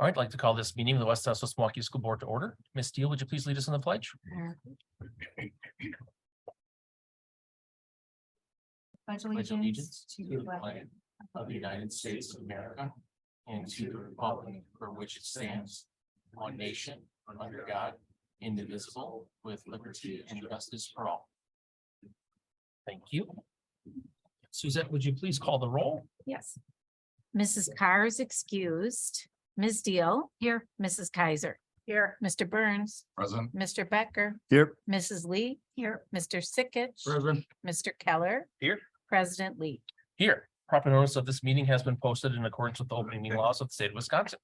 All right, I'd like to call this meeting of the West Dallas West Milwaukee School Board to order. Ms. Steele, would you please lead us in the pledge? Pledge allegiance to the flag of the United States of America and to the republic for which it stands, one nation, under God, indivisible, with liberty and justice for all. Thank you. Suzette, would you please call the roll? Yes. Mrs. Carr is excused. Ms. Deal. Here. Mrs. Kaiser. Here. Mr. Burns. Present. Mr. Becker. Here. Mrs. Lee. Here. Mr. Sickich. Present. Mr. Keller. Here. President Lee. Here, proper notice of this meeting has been posted in accordance with the opening meeting laws of the state of Wisconsin.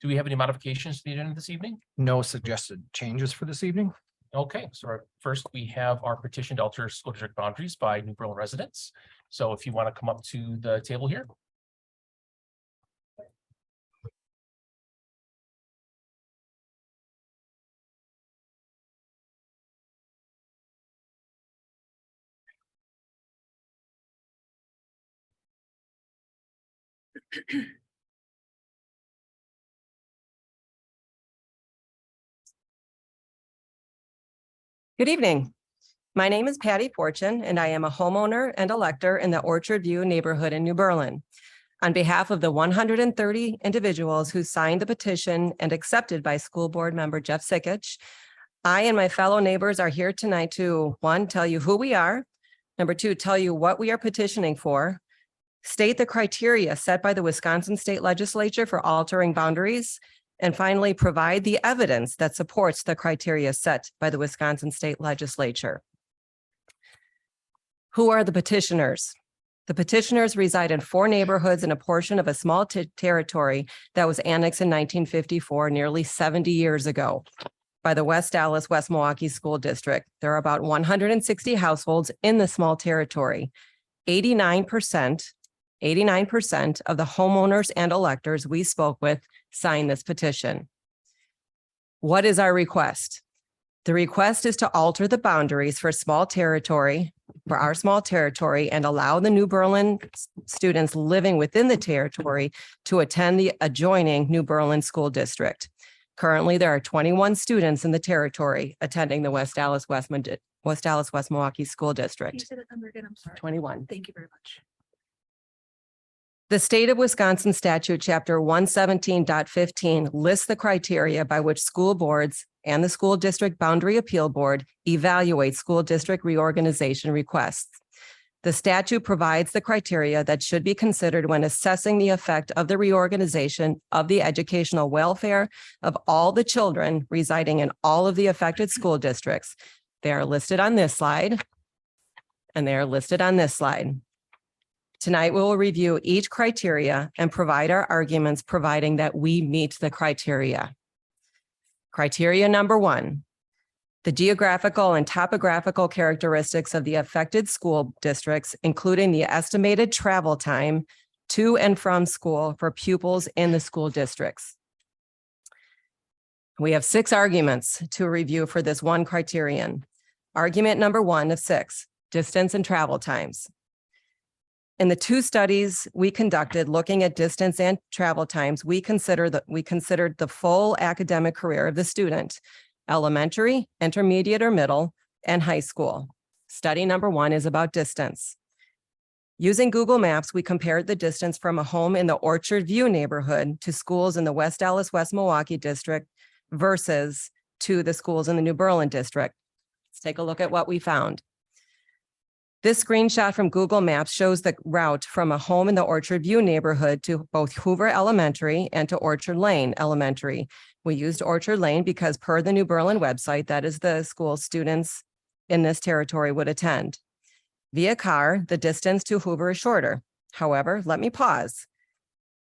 Do we have any modifications to the agenda this evening? No suggested changes for this evening. Okay, so first we have our petition to alter school district boundaries by New Berlin residents. So if you want to come up to the table here. Good evening. My name is Patty Fortune, and I am a homeowner and elector in the Orchard View neighborhood in New Berlin. On behalf of the 130 individuals who signed the petition and accepted by school board member Jeff Sickich, I and my fellow neighbors are here tonight to, one, tell you who we are, number two, tell you what we are petitioning for, state the criteria set by the Wisconsin State Legislature for altering boundaries, and finally, provide the evidence that supports the criteria set by the Wisconsin State Legislature. Who are the petitioners? The petitioners reside in 4 neighborhoods in a portion of a small territory that was annexed in 1954, nearly 70 years ago, by the West Dallas West Milwaukee School District. There are about 160 households in the small territory. 89% of the homeowners and electors we spoke with signed this petition. What is our request? The request is to alter the boundaries for our small territory and allow the New Berlin students living within the territory to attend the adjoining New Berlin School District. Currently, there are 21 students in the territory attending the West Dallas West Milwaukee School District. Can you say that number again? I'm sorry. 21. Thank you very much. The state of Wisconsin statute, chapter 117.15 lists the criteria by which school boards and the school district boundary appeal board evaluate school district reorganization requests. The statute provides the criteria that should be considered when assessing the effect of the reorganization of the educational welfare of all the children residing in all of the affected school districts. They are listed on this slide, and they are listed on this slide. Tonight, we will review each criteria and provide our arguments, providing that we meet the criteria. Criteria number 1, the geographical and topographical characteristics of the affected school districts, including the estimated travel time to and from school for pupils in the school districts. We have 6 arguments to review for this one criterion. Argument number 1 of 6, distance and travel times. In the 2 studies we conducted looking at distance and travel times, we considered the full academic career of the student, elementary, intermediate or middle, and high school. Study number 1 is about distance. Using Google Maps, we compared the distance from a home in the Orchard View neighborhood to schools in the West Dallas West Milwaukee district versus to the schools in the New Berlin district. Let's take a look at what we found. This screenshot from Google Maps shows the route from a home in the Orchard View neighborhood to both Hoover Elementary and to Orchard Lane Elementary. We used Orchard Lane because per the New Berlin website, that is the school students in this territory would attend. Via car, the distance to Hoover is shorter. However, let me pause.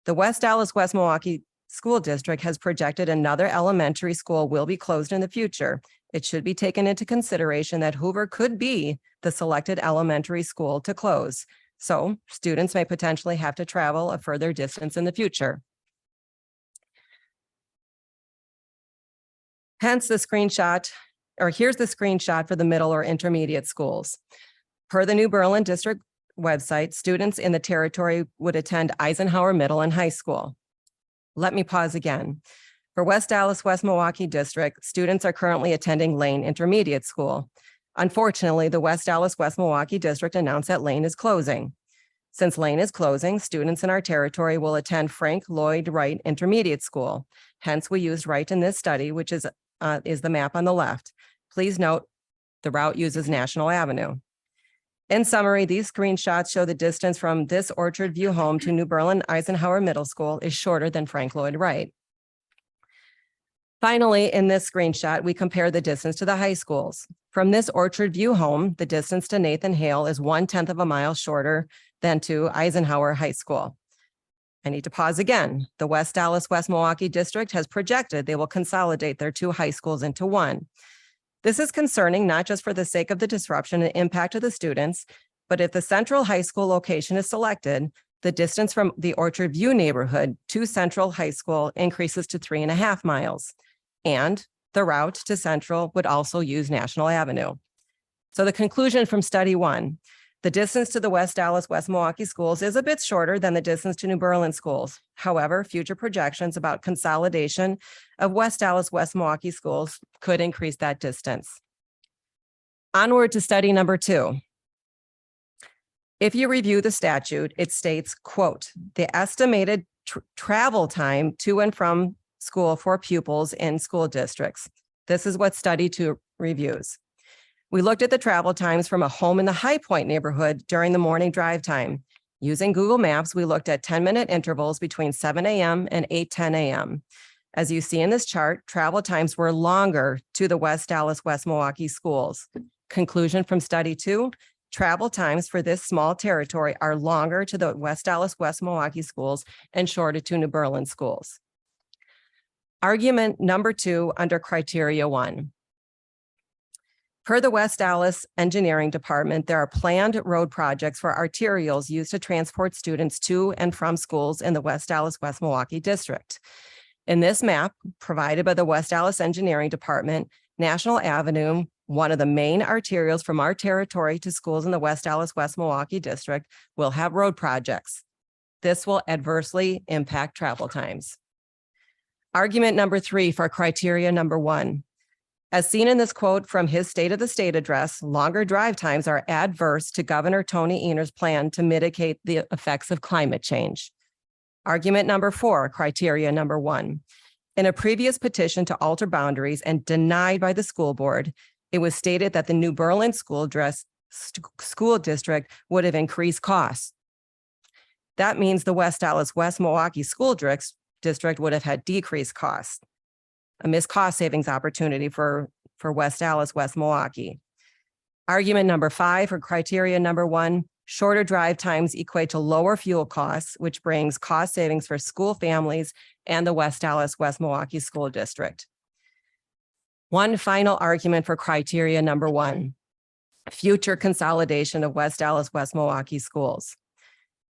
The West Dallas West Milwaukee School District has projected another elementary school will be closed in the future. It should be taken into consideration that Hoover could be the selected elementary school to close. So students may potentially have to travel a further distance in the future. Hence the screenshot, or here's the screenshot for the middle or intermediate schools. Per the New Berlin District website, students in the territory would attend Eisenhower Middle and High School. Let me pause again. For West Dallas, West Milwaukee District, students are currently attending Lane Intermediate School. Unfortunately, the West Dallas, West Milwaukee District announced that Lane is closing. Since Lane is closing, students in our territory will attend Frank Lloyd Wright Intermediate School. Hence, we used Wright in this study, which is the map on the left. Please note, the route uses National Avenue. In summary, these screenshots show the distance from this Orchard View home to New Berlin Eisenhower Middle School is shorter than Frank Lloyd Wright. Finally, in this screenshot, we compare the distance to the high schools. From this Orchard View home, the distance to Nathan Hale is 1/10 of a mile shorter than to Eisenhower High School. I need to pause again. The West Dallas, West Milwaukee District has projected they will consolidate their two high schools into one. This is concerning not just for the sake of the disruption and impact of the students, but if the central high school location is selected, the distance from the Orchard View neighborhood to Central High School increases to 3.5 miles. And the route to Central would also use National Avenue. So the conclusion from study one, the distance to the West Dallas, West Milwaukee schools is a bit shorter than the distance to New Berlin schools. However, future projections about consolidation of West Dallas, West Milwaukee schools could increase that distance. Onward to study number two. If you review the statute, it states, quote, the estimated travel time to and from school for pupils in school districts. This is what study two reviews. We looked at the travel times from a home in the High Point neighborhood during the morning drive time. Using Google Maps, we looked at 10-minute intervals between 7 a.m. and 8:10 a.m. As you see in this chart, travel times were longer to the West Dallas, West Milwaukee schools. Conclusion from study two, travel times for this small territory are longer to the West Dallas, West Milwaukee schools and shorter to New Berlin schools. Argument number two under criteria one. Per the West Dallas Engineering Department, there are planned road projects for arterials used to transport students to and from schools in the West Dallas, West Milwaukee District. In this map provided by the West Dallas Engineering Department, National Avenue, one of the main arterials from our territory to schools in the West Dallas, West Milwaukee District, will have road projects. This will adversely impact travel times. Argument number three for criteria number one. As seen in this quote from his State of the State address, longer drive times are adverse to Governor Tony Ehner's plan to mitigate the effects of climate change. Argument number four, criteria number one. In a previous petition to alter boundaries and denied by the school board, it was stated that the New Berlin school district would have increased costs. That means the West Dallas, West Milwaukee school district would have had decreased costs. A missed cost savings opportunity for West Dallas, West Milwaukee. Argument number five or criteria number one, shorter drive times equate to lower fuel costs, which brings cost savings for school families and the West Dallas, West Milwaukee School District. One final argument for criteria number one, future consolidation of West Dallas, West Milwaukee schools.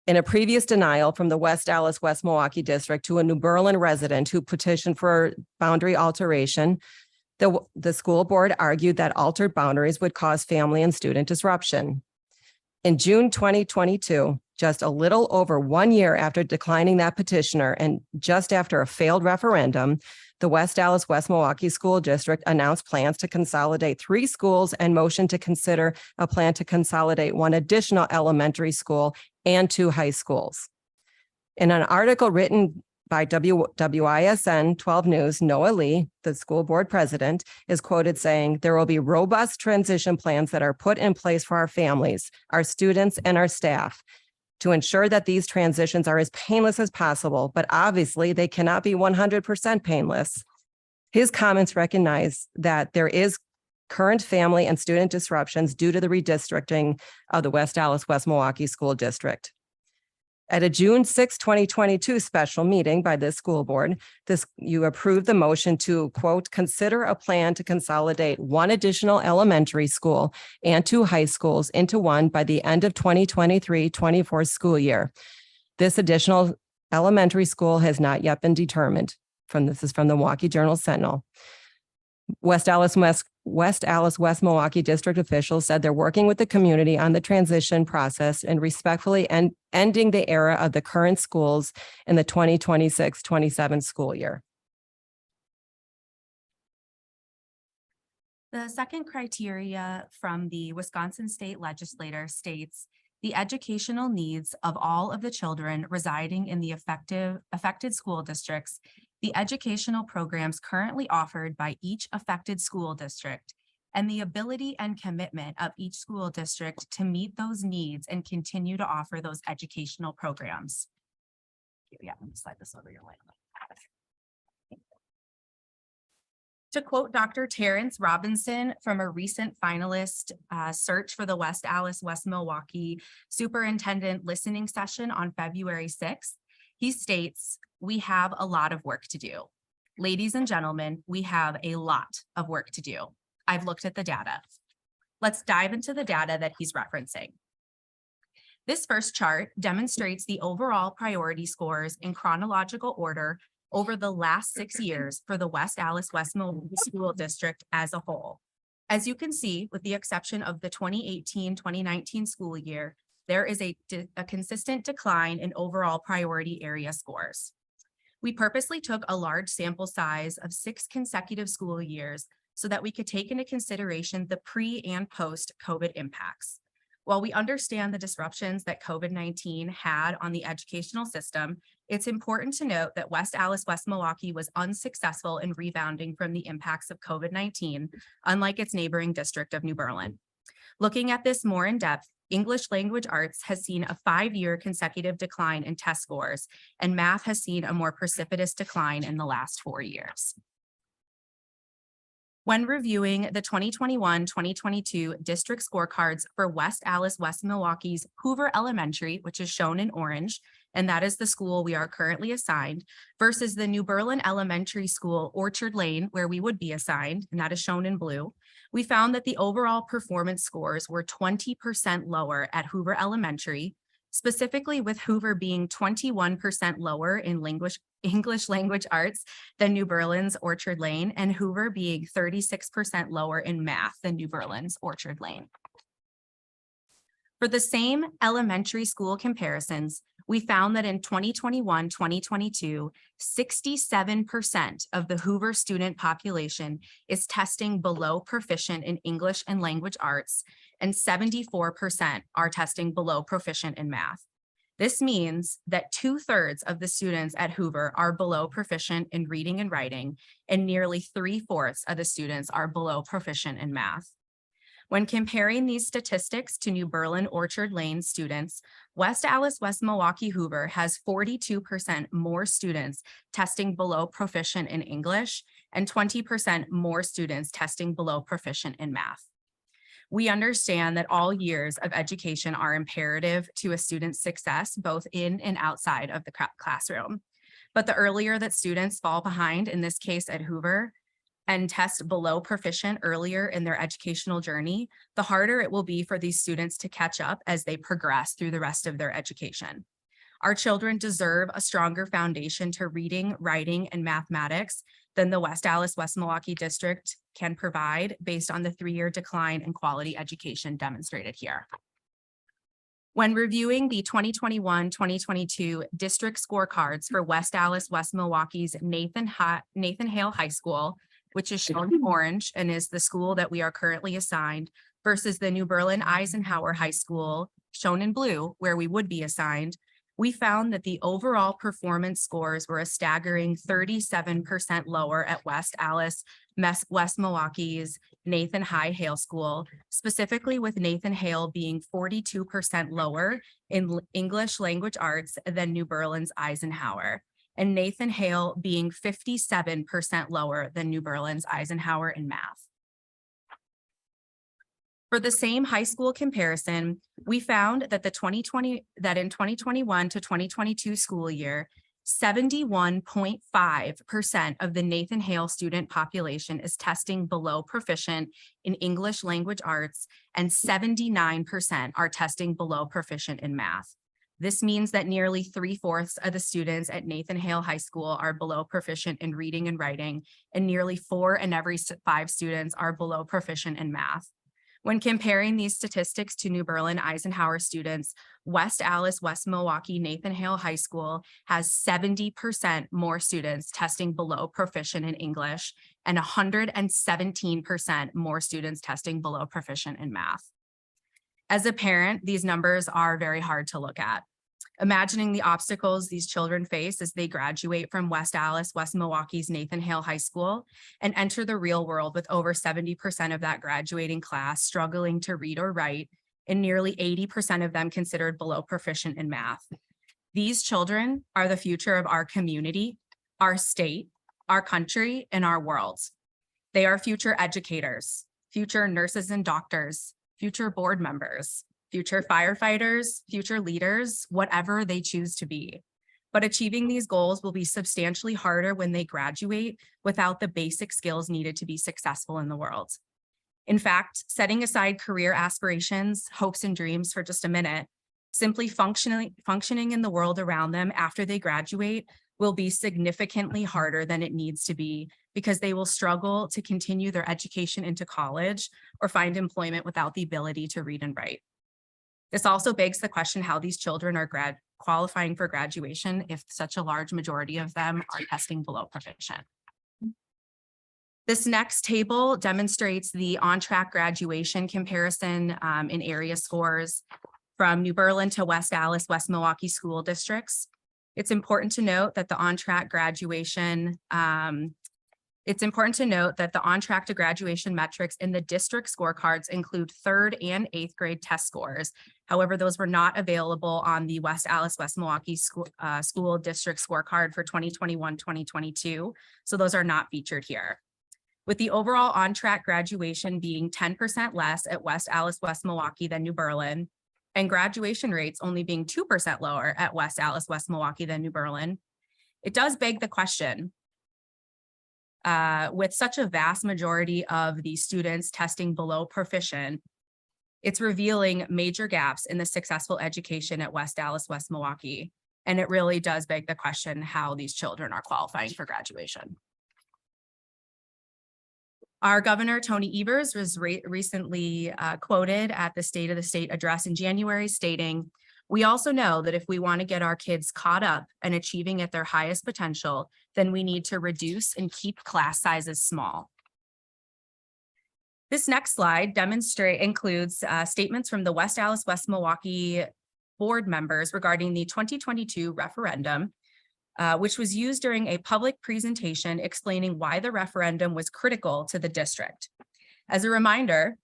In a previous denial from the West Dallas, West Milwaukee District to a New Berlin resident who petitioned for boundary alteration, the school board argued that altered boundaries would cause family and student disruption. In June 2022, just a little over 1 year after declining that petitioner and just after a failed referendum, the West Dallas, West Milwaukee School District announced plans to consolidate 3 schools and motioned to consider a plan to consolidate 1 additional elementary school and 2 high schools. In an article written by WISN 12 News, Noah Lee, the school board president, is quoted saying, "There will be robust transition plans that are put in place for our families, our students, and our staff to ensure that these transitions are as painless as possible, but obviously they cannot be 100% painless." His comments recognize that there is current family and student disruptions due to the redistricting of the West Dallas, West Milwaukee School District. At a June 6, 2022 special meeting by this school board, you approved the motion to, quote, consider a plan to consolidate 1 additional elementary school and 2 high schools into 1 by the end of 2023-24 school year. This additional elementary school has not yet been determined. This is from the Milwaukee Journal Sentinel. West Allis, West Milwaukee District officials said they're working with the community on the transition process and respectfully ending the era of the current schools in the 2026-27 school year. The second criteria from the Wisconsin State Legislature states the educational needs of all of the children residing in the affected school districts, the educational programs currently offered by each affected school district, and the ability and commitment of each school district to meet those needs and continue to offer those educational programs. Yeah, let me slide this over your way. To quote Dr. Terrence Robinson from a recent finalist search for the West Allis, West Milwaukee Superintendent Listening Session on February 6th, he states, "We have a lot of work to do." Ladies and gentlemen, we have a lot of work to do. I've looked at the data. Let's dive into the data that he's referencing. This first chart demonstrates the overall priority scores in chronological order over the last 6 years for the West Allis, West Milwaukee School District as a whole. As you can see, with the exception of the 2018-2019 school year, there is a consistent decline in overall priority area scores. We purposely took a large sample size of 6 consecutive school years so that we could take into consideration the pre and post COVID impacts. While we understand the disruptions that COVID-19 had on the educational system, it's important to note that West Allis, West Milwaukee was unsuccessful in rebounding from the impacts of COVID-19, unlike its neighboring district of New Berlin. Looking at this more in depth, English language arts has seen a 5-year consecutive decline in test scores, and math has seen a more precipitous decline in the last 4 years. When reviewing the 2021-2022 district scorecards for West Allis, West Milwaukee's Hoover Elementary, which is shown in orange, and that is the school we are currently assigned, versus the New Berlin Elementary School, Orchard Lane, where we would be assigned, and that is shown in blue, we found that the overall performance scores were 20% lower at Hoover Elementary, specifically with Hoover being 21% lower in English language arts than New Berlin's Orchard Lane, and Hoover being 36% lower in math than New Berlin's Orchard Lane. For the same elementary school comparisons, we found that in 2021-2022, 67% of the Hoover student population is testing below proficient in English and language arts, and 74% are testing below proficient in math. This means that 2/3 of the students at Hoover are below proficient in reading and writing, and nearly 3/4 of the students are below proficient in math. When comparing these statistics to New Berlin Orchard Lane students, West Allis, West Milwaukee Hoover has 42% more students testing below proficient in English and 20% more students testing below proficient in math. We understand that all years of education are imperative to a student's success, both in and outside of the classroom. But the earlier that students fall behind, in this case at Hoover, and test below proficient earlier in their educational journey, the harder it will be for these students to catch up as they progress through the rest of their education. Our children deserve a stronger foundation to reading, writing, and mathematics than the West Allis, West Milwaukee District can provide based on the 3-year decline in quality education demonstrated here. When reviewing the 2021-2022 district scorecards for West Allis, West Milwaukee's Nathan Hale High School, which is shown in orange and is the school that we are currently assigned, versus the New Berlin Eisenhower High School, shown in blue, where we would be assigned, we found that the overall performance scores were a staggering 37% lower at West Allis, West Milwaukee's Nathan Hale School, specifically with Nathan Hale being 42% lower in English language arts than New Berlin's Eisenhower, and Nathan Hale being 57% lower than New Berlin's Eisenhower in math. For the same high school comparison, we found that in 2021 to 2022 school year, 71.5% of the Nathan Hale student population is testing below proficient in English language arts, and 79% are testing below proficient in math. This means that nearly 3/4 of the students at Nathan Hale High School are below proficient in reading and writing, and nearly 4 in every 5 students are below proficient in math. When comparing these statistics to New Berlin Eisenhower students, West Allis, West Milwaukee, Nathan Hale High School has 70% more students testing below proficient in English and 117% more students testing below proficient in math. As a parent, these numbers are very hard to look at. Imagining the obstacles these children face as they graduate from West Allis, West Milwaukee's Nathan Hale High School and enter the real world with over 70% of that graduating class struggling to read or write, and nearly 80% of them considered below proficient in math. These children are the future of our community, our state, our country, and our world. They are future educators, future nurses and doctors, future board members, future firefighters, future leaders, whatever they choose to be. But achieving these goals will be substantially harder when they graduate without the basic skills needed to be successful in the world. In fact, setting aside career aspirations, hopes, and dreams for just a minute, simply functioning in the world around them after they graduate will be significantly harder than it needs to be, because they will struggle to continue their education into college or find employment without the ability to read and write. This also begs the question how these children are qualifying for graduation if such a large majority of them are testing below proficient. This next table demonstrates the on-track graduation comparison in area scores from New Berlin to West Allis, West Milwaukee school districts. It's important to note that the on-track graduation to graduation metrics in the district scorecards include 3rd and 8th grade test scores. However, those were not available on the West Allis, West Milwaukee school district scorecard for 2021-2022. So those are not featured here. With the overall on-track graduation being 10% less at West Allis, West Milwaukee than New Berlin, and graduation rates only being 2% lower at West Allis, West Milwaukee than New Berlin, it does beg the question, with such a vast majority of the students testing below proficient, it's revealing major gaps in the successful education at West Allis, West Milwaukee. And it really does beg the question how these children are qualifying for graduation. Our Governor, Tony Evers, was recently quoted at the State of the State address in January stating, "We also know that if we want to get our kids caught up and achieving at their highest potential, then we need to reduce and keep class sizes small." This next slide includes statements from the West Allis, West Milwaukee board members regarding the 2022 referendum, which was used during a public presentation explaining why the referendum was critical to the district. As a reminder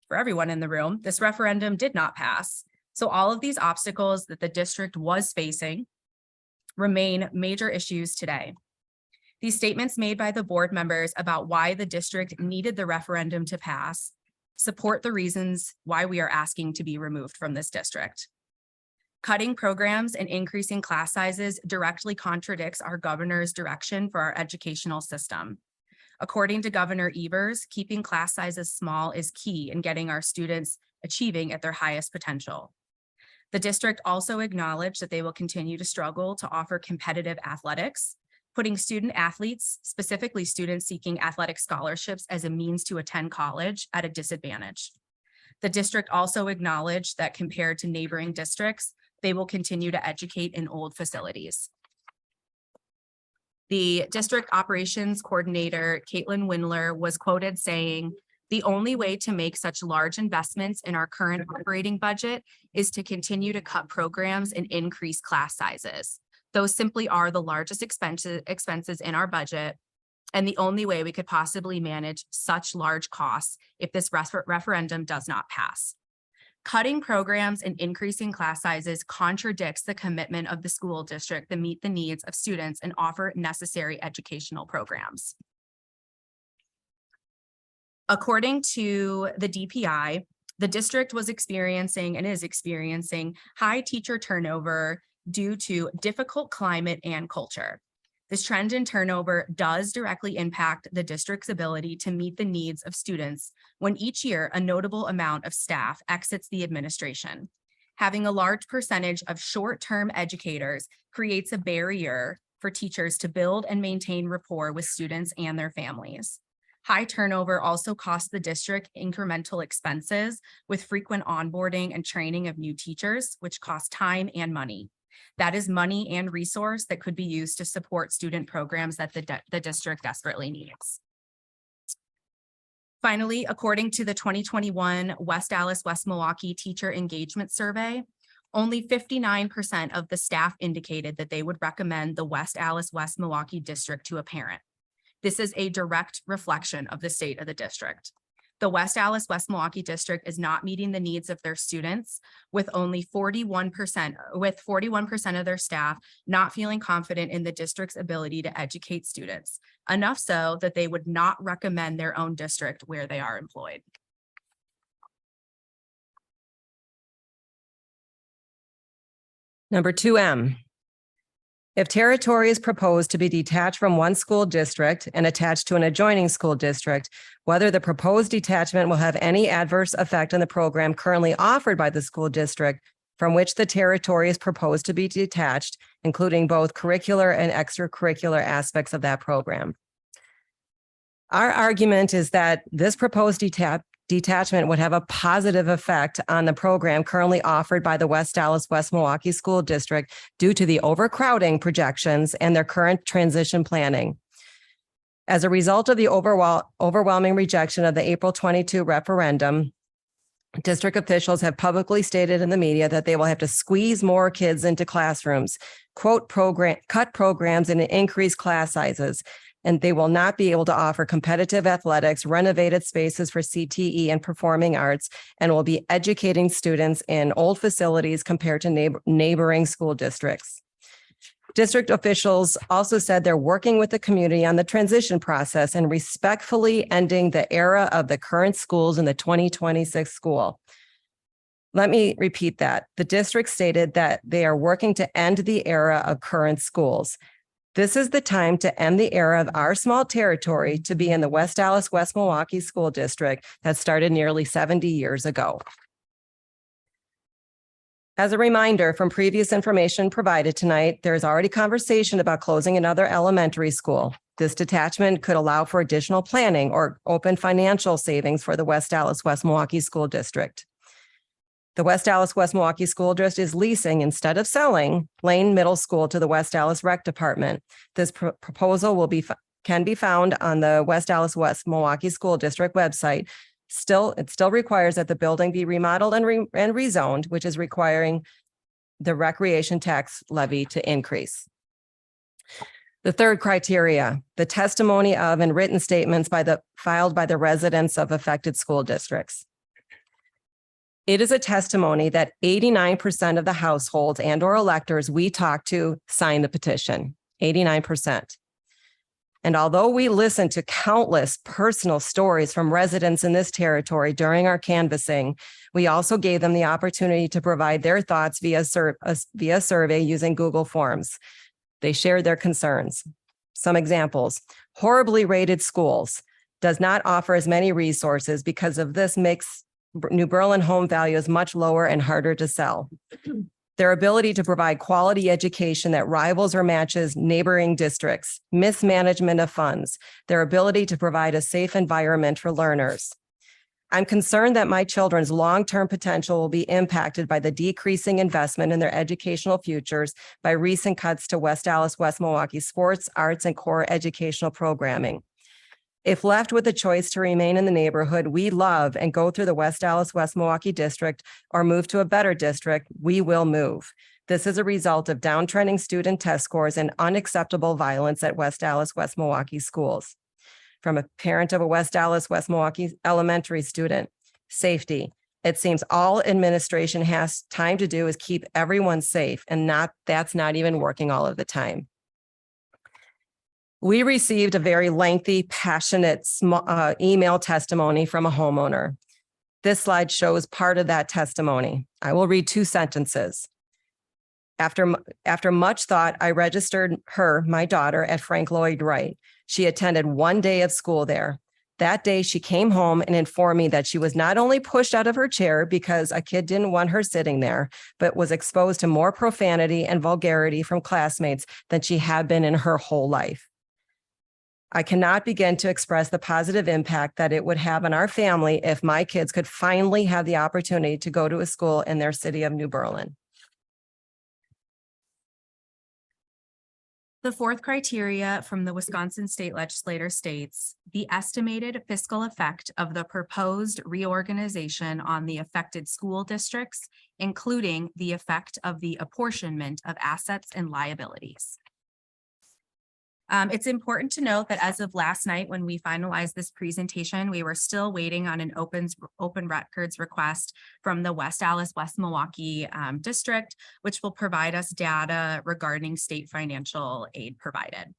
for everyone in the room, this referendum did not pass. So all of these obstacles that the district was facing remain major issues today. These statements made by the board members about why the district needed the referendum to pass support the reasons why we are asking to be removed from this district. Cutting programs and increasing class sizes directly contradicts our governor's direction for our educational system. According to Governor Evers, keeping class sizes small is key in getting our students achieving at their highest potential. The district also acknowledged that they will continue to struggle to offer competitive athletics, putting student athletes, specifically students seeking athletic scholarships, as a means to attend college at a disadvantage. The district also acknowledged that compared to neighboring districts, they will continue to educate in old facilities. The district operations coordinator, Caitlin Windler, was quoted saying, "The only way to make such large investments in our current operating budget is to continue to cut programs and increase class sizes. Those simply are the largest expenses in our budget, and the only way we could possibly manage such large costs if this referendum does not pass. Cutting programs and increasing class sizes contradicts the commitment of the school district to meet the needs of students and offer necessary educational programs." According to the DPI, the district was experiencing and is experiencing high teacher turnover due to difficult climate and culture. This trend in turnover does directly impact the district's ability to meet the needs of students when each year a notable amount of staff exits the administration. Having a large percentage of short-term educators creates a barrier for teachers to build and maintain rapport with students and their families. High turnover also costs the district incremental expenses with frequent onboarding and training of new teachers, which costs time and money. That is money and resource that could be used to support student programs that the district desperately needs. Finally, according to the 2021 West Allis West Milwaukee Teacher Engagement Survey, only 59% of the staff indicated that they would recommend the West Allis West Milwaukee district to a parent. This is a direct reflection of the state of the district. The West Allis West Milwaukee district is not meeting the needs of their students, with only 41% of their staff not feeling confident in the district's ability to educate students, enough so that they would not recommend their own district where they are employed. Number 2M. If territory is proposed to be detached from one school district and attached to an adjoining school district, whether the proposed detachment will have any adverse effect on the program currently offered by the school district from which the territory is proposed to be detached, including both curricular and extracurricular aspects of that program. Our argument is that this proposed detachment would have a positive effect on the program currently offered by the West Allis West Milwaukee School District due to the overcrowding projections and their current transition planning. As a result of the overwhelming rejection of the April 22 referendum, district officials have publicly stated in the media that they will have to squeeze more kids into classrooms, cut programs, and increase class sizes. And they will not be able to offer competitive athletics, renovated spaces for CTE and performing arts, and will be educating students in old facilities compared to neighboring school districts. District officials also said they're working with the community on the transition process and respectfully ending the era of the current schools in the 2026 school. Let me repeat that. The district stated that they are working to end the era of current schools. This is the time to end the era of our small territory to be in the West Allis West Milwaukee School District that started nearly 70 years ago. As a reminder from previous information provided tonight, there is already conversation about closing another elementary school. This detachment could allow for additional planning or open financial savings for the West Allis West Milwaukee School District. The West Allis West Milwaukee School District is leasing instead of selling Lane Middle School to the West Allis Rec Department. This proposal can be found on the West Allis West Milwaukee School District website. It still requires that the building be remodeled and rezoned, which is requiring the recreation tax levy to increase. The third criteria, the testimony of and written statements filed by the residents of affected school districts. It is a testimony that 89% of the households and or electors we talked to signed the petition, 89%. And although we listened to countless personal stories from residents in this territory during our canvassing, we also gave them the opportunity to provide their thoughts via survey using Google Forms. They shared their concerns. Some examples: horribly rated schools, does not offer as many resources. Because of this, makes New Berlin home value is much lower and harder to sell. Their ability to provide quality education that rivals or matches neighboring districts, mismanagement of funds, their ability to provide a safe environment for learners. I'm concerned that my children's long-term potential will be impacted by the decreasing investment in their educational futures by recent cuts to West Allis West Milwaukee sports, arts, and core educational programming. If left with the choice to remain in the neighborhood we love and go through the West Allis West Milwaukee district or move to a better district, we will move. This is a result of downtrending student test scores and unacceptable violence at West Allis West Milwaukee schools. From a parent of a West Allis West Milwaukee elementary student, safety. It seems all administration has time to do is keep everyone safe, and that's not even working all of the time. We received a very lengthy, passionate email testimony from a homeowner. This slide shows part of that testimony. I will read 2 sentences. After much thought, I registered her, my daughter, at Frank Lloyd Wright. She attended 1 day of school there. That day, she came home and informed me that she was not only pushed out of her chair because a kid didn't want her sitting there, but was exposed to more profanity and vulgarity from classmates than she had been in her whole life. I cannot begin to express the positive impact that it would have on our family if my kids could finally have the opportunity to go to a school in their city of New Berlin. The fourth criteria from the Wisconsin State Legislature states the estimated fiscal effect of the proposed reorganization on the affected school districts, including the effect of the apportionment of assets and liabilities. It's important to note that as of last night, when we finalized this presentation, we were still waiting on an open records request from the West Allis, West Milwaukee district, which will provide us data regarding state financial aid provided.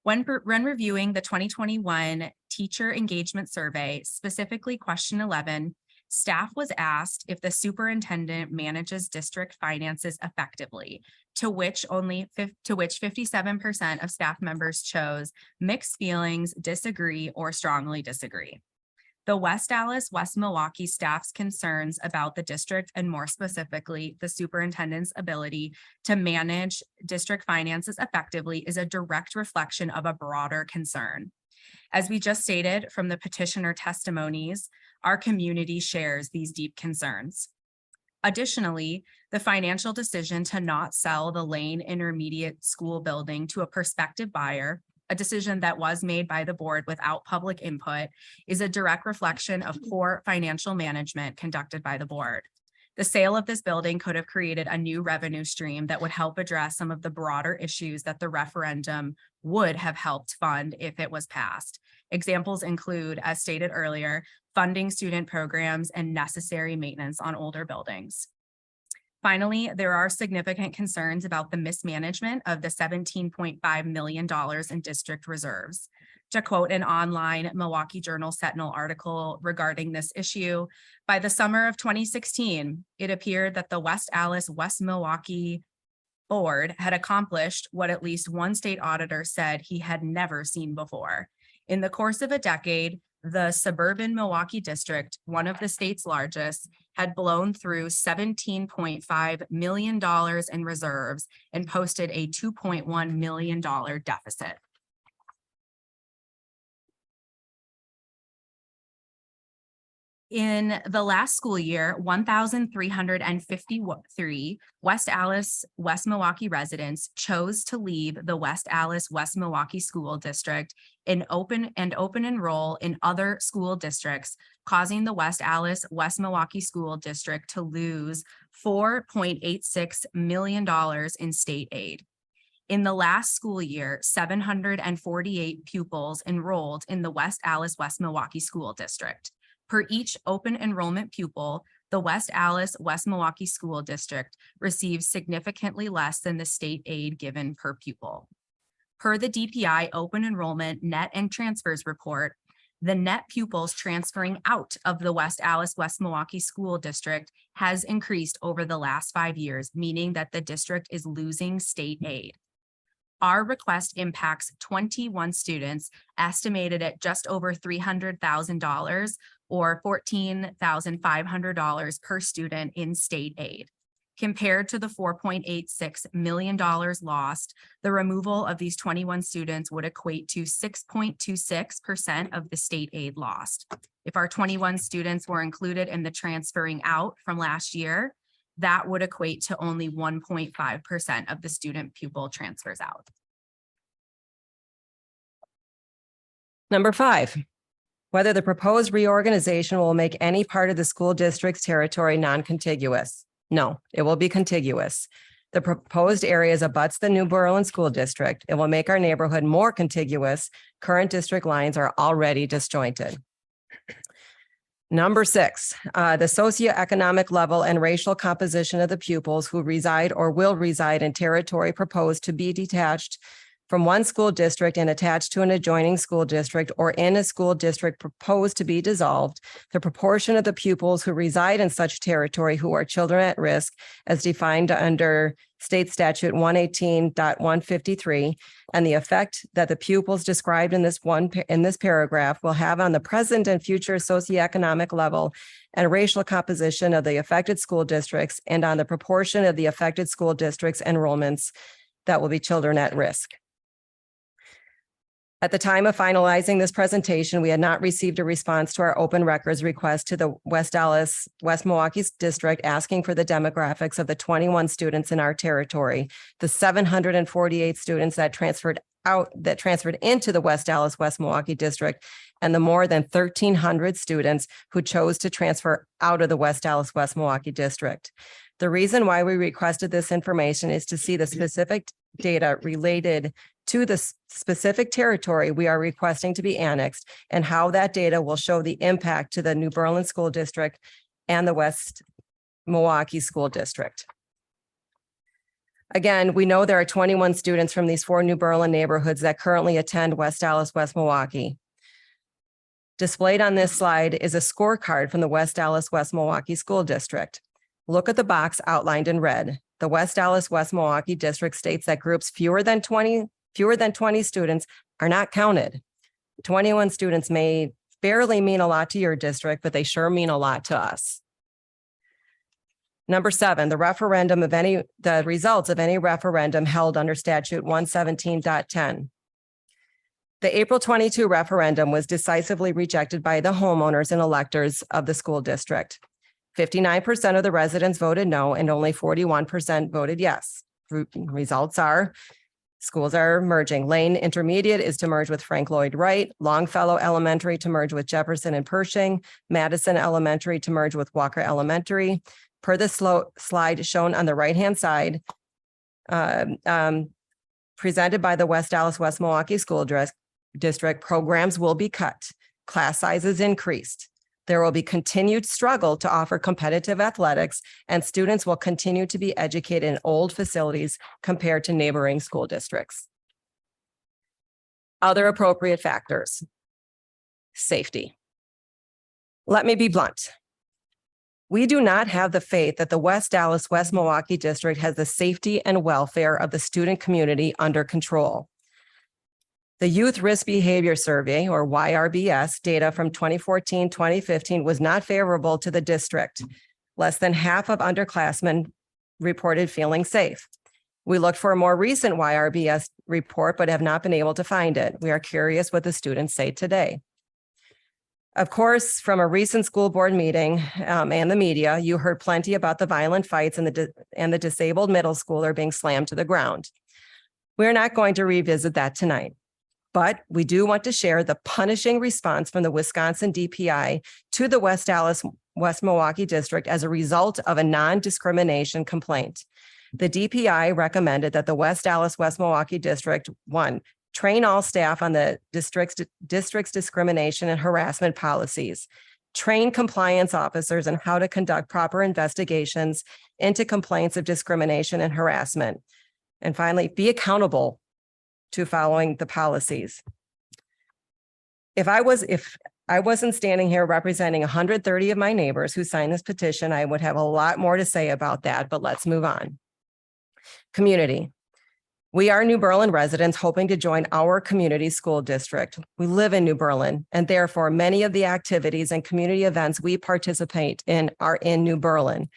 When reviewing the 2021 teacher engagement survey, specifically question 11, staff was asked if the superintendent manages district finances effectively, to which 57% of staff members chose mixed feelings, disagree, or strongly disagree. The West Allis, West Milwaukee staff's concerns about the district, and more specifically, the superintendent's ability to manage district finances effectively, is a direct reflection of a broader concern. As we just stated from the petitioner testimonies, our community shares these deep concerns. Additionally, the financial decision to not sell the Lane Intermediate School building to a prospective buyer, a decision that was made by the board without public input, is a direct reflection of poor financial management conducted by the board. The sale of this building could have created a new revenue stream that would help address some of the broader issues that the referendum would have helped fund if it was passed. Examples include, as stated earlier, funding student programs and necessary maintenance on older buildings. Finally, there are significant concerns about the mismanagement of the $17.5 million in district reserves. To quote an online Milwaukee Journal Sentinel article regarding this issue, by the summer of 2016, it appeared that the West Allis, West Milwaukee board had accomplished what at least one state auditor said he had never seen before. In the course of a decade, the suburban Milwaukee district, one of the state's largest, had blown through $17.5 million in reserves and posted a $2.1 million deficit. In the last school year, 1,353 West Allis, West Milwaukee residents chose to leave the West Allis, West Milwaukee School District and open enroll in other school districts, causing the West Allis, West Milwaukee School District to lose $4.86 million in state aid. In the last school year, 748 pupils enrolled in the West Allis, West Milwaukee School District. Per each open enrollment pupil, the West Allis, West Milwaukee School District receives significantly less than the state aid given per pupil. Per the DPI open enrollment net and transfers report, the net pupils transferring out of the West Allis, West Milwaukee School District has increased over the last 5 years, meaning that the district is losing state aid. Our request impacts 21 students, estimated at just over $300,000 or $14,500 per student in state aid. Compared to the $4.86 million lost, the removal of these 21 students would equate to 6.26% of the state aid lost. If our 21 students were included in the transferring out from last year, that would equate to only 1.5% of the student pupil transfers out. Number 5, whether the proposed reorganization will make any part of the school district's territory non-contiguous. No, it will be contiguous. The proposed areas abuts the New Berlin School District. It will make our neighborhood more contiguous. Current district lines are already disjointed. Number 6, the socioeconomic level and racial composition of the pupils who reside or will reside in territory proposed to be detached from one school district and attached to an adjoining school district or in a school district proposed to be dissolved, the proportion of the pupils who reside in such territory who are children at risk as defined under State Statute 118.153, and the effect that the pupils described in this paragraph will have on the present and future socioeconomic level and racial composition of the affected school districts and on the proportion of the affected school districts' enrollments that will be children at risk. At the time of finalizing this presentation, we had not received a response to our open records request to the West Allis, West Milwaukee District asking for the demographics of the 21 students in our territory, the 748 students that transferred into the West Allis, West Milwaukee District, and the more than 1,300 students who chose to transfer out of the West Allis, West Milwaukee District. The reason why we requested this information is to see the specific data related to the specific territory we are requesting to be annexed and how that data will show the impact to the New Berlin School District and the West Milwaukee School District. Again, we know there are 21 students from these 4 New Berlin neighborhoods that currently attend West Allis, West Milwaukee. Displayed on this slide is a scorecard from the West Allis, West Milwaukee School District. Look at the box outlined in red. The West Allis, West Milwaukee District states that groups fewer than 20 students are not counted. 21 students may barely mean a lot to your district, but they sure mean a lot to us. Number 7, the results of any referendum held under statute 117.10. The April 22 referendum was decisively rejected by the homeowners and electors of the school district. 59% of the residents voted no and only 41% voted yes. Results are schools are merging. Lane Intermediate is to merge with Frank Lloyd Wright, Longfellow Elementary to merge with Jefferson and Pershing, Madison Elementary to merge with Walker Elementary. Per the slide shown on the right-hand side, presented by the West Allis, West Milwaukee School District, programs will be cut, class sizes increased. There will be continued struggle to offer competitive athletics, and students will continue to be educated in old facilities compared to neighboring school districts. Other appropriate factors. Safety. Let me be blunt. We do not have the faith that the West Allis, West Milwaukee District has the safety and welfare of the student community under control. The Youth Risk Behavior Survey, or YRBS, data from 2014-2015 was not favorable to the district. Less than half of underclassmen reported feeling safe. We looked for a more recent YRBS report, but have not been able to find it. We are curious what the students say today. Of course, from a recent school board meeting and the media, you heard plenty about the violent fights and the disabled middle schooler being slammed to the ground. We're not going to revisit that tonight. But we do want to share the punishing response from the Wisconsin DPI to the West Allis, West Milwaukee District as a result of a non-discrimination complaint. The DPI recommended that the West Allis, West Milwaukee District, 1, train all staff on the district's discrimination and harassment policies, train compliance officers on how to conduct proper investigations into complaints of discrimination and harassment. And finally, be accountable to following the policies. If I wasn't standing here representing 130 of my neighbors who signed this petition, I would have a lot more to say about that, but let's move on. Community. We are New Berlin residents hoping to join our community school district. We live in New Berlin, and therefore many of the activities and community events we participate in are in New Berlin.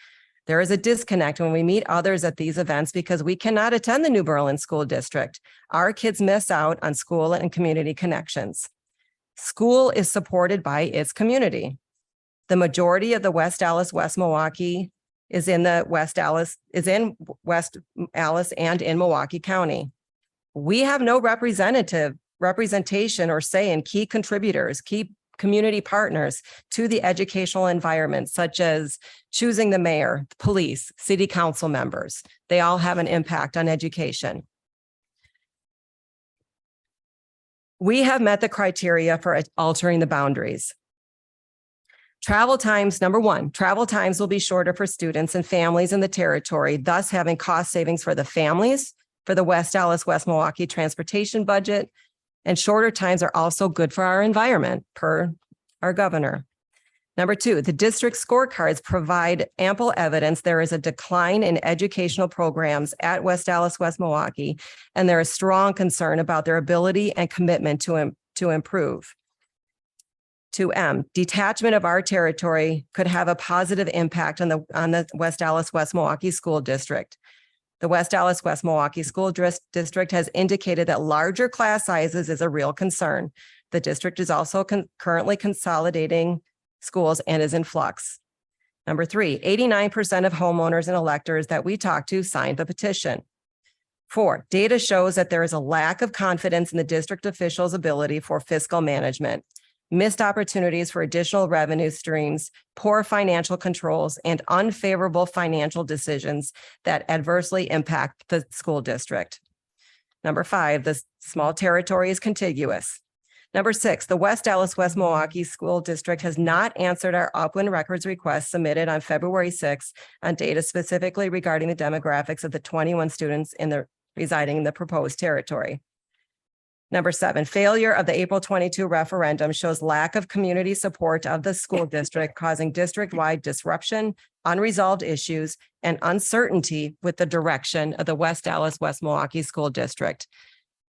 There is a disconnect when we meet others at these events because we cannot attend the New Berlin School District. Our kids miss out on school and community connections. School is supported by its community. The majority of the West Allis, West Milwaukee is in West Allis and in Milwaukee County. We have no representation or say in key contributors, key community partners to the educational environment, such as choosing the mayor, police, city council members. They all have an impact on education. We have met the criteria for altering the boundaries. Travel times, number 1, travel times will be shorter for students and families in the territory, thus having cost savings for the families, for the West Allis, West Milwaukee transportation budget. And shorter times are also good for our environment, per our governor. Number two, the district scorecards provide ample evidence there is a decline in educational programs at West Allis, West Milwaukee, and there is strong concern about their ability and commitment to improve. 2M, detachment of our territory could have a positive impact on the West Allis, West Milwaukee School District. The West Allis, West Milwaukee School District has indicated that larger class sizes is a real concern. The district is also currently consolidating schools and is in flux. Number three, 89% of homeowners and electors that we talked to signed the petition. 4, data shows that there is a lack of confidence in the district officials' ability for fiscal management, missed opportunities for additional revenue streams, poor financial controls, and unfavorable financial decisions that adversely impact the school district. Number 5, the small territory is contiguous. Number 6, the West Allis, West Milwaukee School District has not answered our Upland records request submitted on February 6 on data specifically regarding the demographics of the 21 students residing in the proposed territory. Number 7, failure of the April 22 referendum shows lack of community support of the school district, causing district-wide disruption, unresolved issues, and uncertainty with the direction of the West Allis, West Milwaukee School District.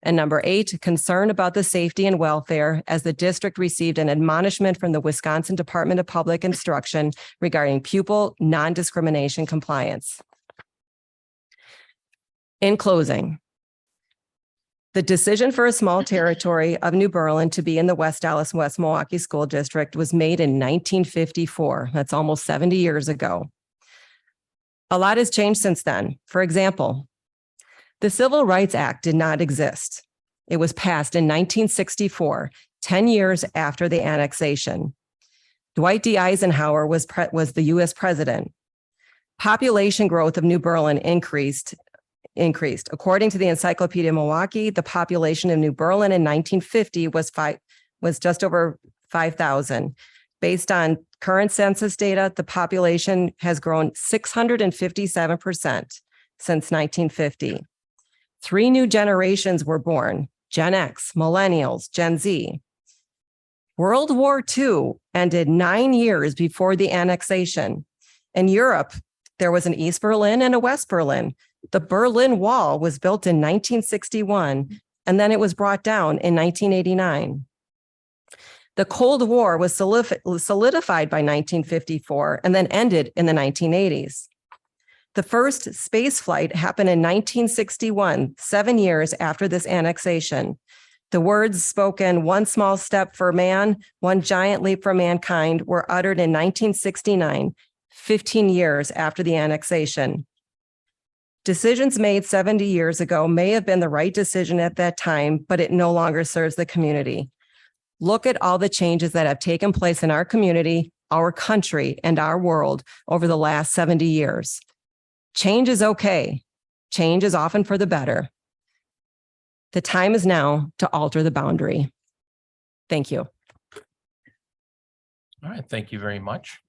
And number 8, concern about the safety and welfare as the district received an admonishment from the Wisconsin Department of Public Instruction regarding pupil non-discrimination compliance. In closing, the decision for a small territory of New Berlin to be in the West Allis, West Milwaukee School District was made in 1954. That's almost 70 years ago. A lot has changed since then. For example, the Civil Rights Act did not exist. It was passed in 1964, 10 years after the annexation. Dwight D. Eisenhower was the U.S. president. Population growth of New Berlin increased. According to the Encyclopedia Milwaukee, the population of New Berlin in 1950 was just over 5,000. Based on current census data, the population has grown 657% since 1950. 3 new generations were born: Gen X, Millennials, Gen Z. World War II ended 9 years before the annexation. In Europe, there was an East Berlin and a West Berlin. The Berlin Wall was built in 1961, and then it was brought down in 1989. The Cold War was solidified by 1954 and then ended in the 1980s. The first space flight happened in 1961, 7 years after this annexation. The words spoken, "One small step for man, one giant leap for mankind," were uttered in 1969, 15 years after the annexation. Decisions made 70 years ago may have been the right decision at that time, but it no longer serves the community. Look at all the changes that have taken place in our community, our country, and our world over the last 70 years. Change is okay. Change is often for the better. The time is now to alter the boundary. Thank you. All right, thank you very much.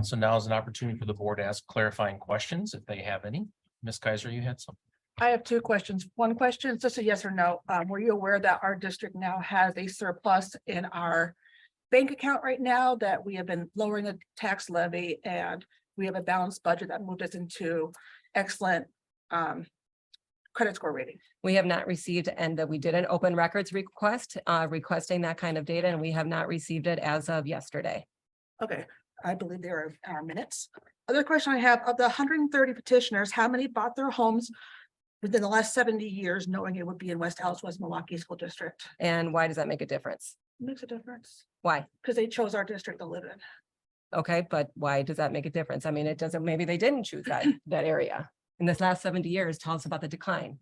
So now is an opportunity for the board to ask clarifying questions if they have any. Ms. Kaiser, you had some. I have 2 questions. One question, just a yes or no. Were you aware that our district now has a surplus in our bank account right now, that we have been lowering the tax levy and we have a balanced budget that moved us into excellent credit score rating? We have not received, and we did an open records request requesting that kind of data, and we have not received it as of yesterday. Okay, I believe there are our minutes. Other question I have, of the 130 petitioners, how many bought their homes within the last 70 years, knowing it would be in West Allis, West Milwaukee School District? And why does that make a difference? Makes a difference Why? because they chose our district to live in. Okay, but why does that make a difference? I mean, it doesn't, maybe they didn't choose that area. In this last 70 years, tell us about the decline.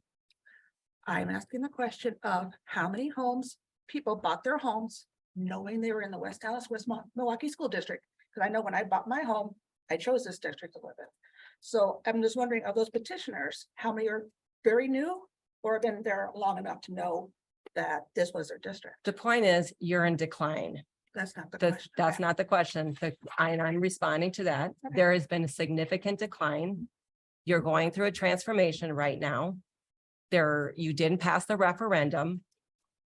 I'm asking the question of how many homes people bought their homes knowing they were in the West Allis, West Milwaukee School District. Because I know when I bought my home, I chose this district to live in. So I'm just wondering, of those petitioners, how many are very new or have been there long enough to know that this was their district? The point is, you're in decline. That's not the That's, question. that's not the question. I'm responding to that. Okay. There has been a significant decline. You're going through a transformation right now. You didn't pass the referendum.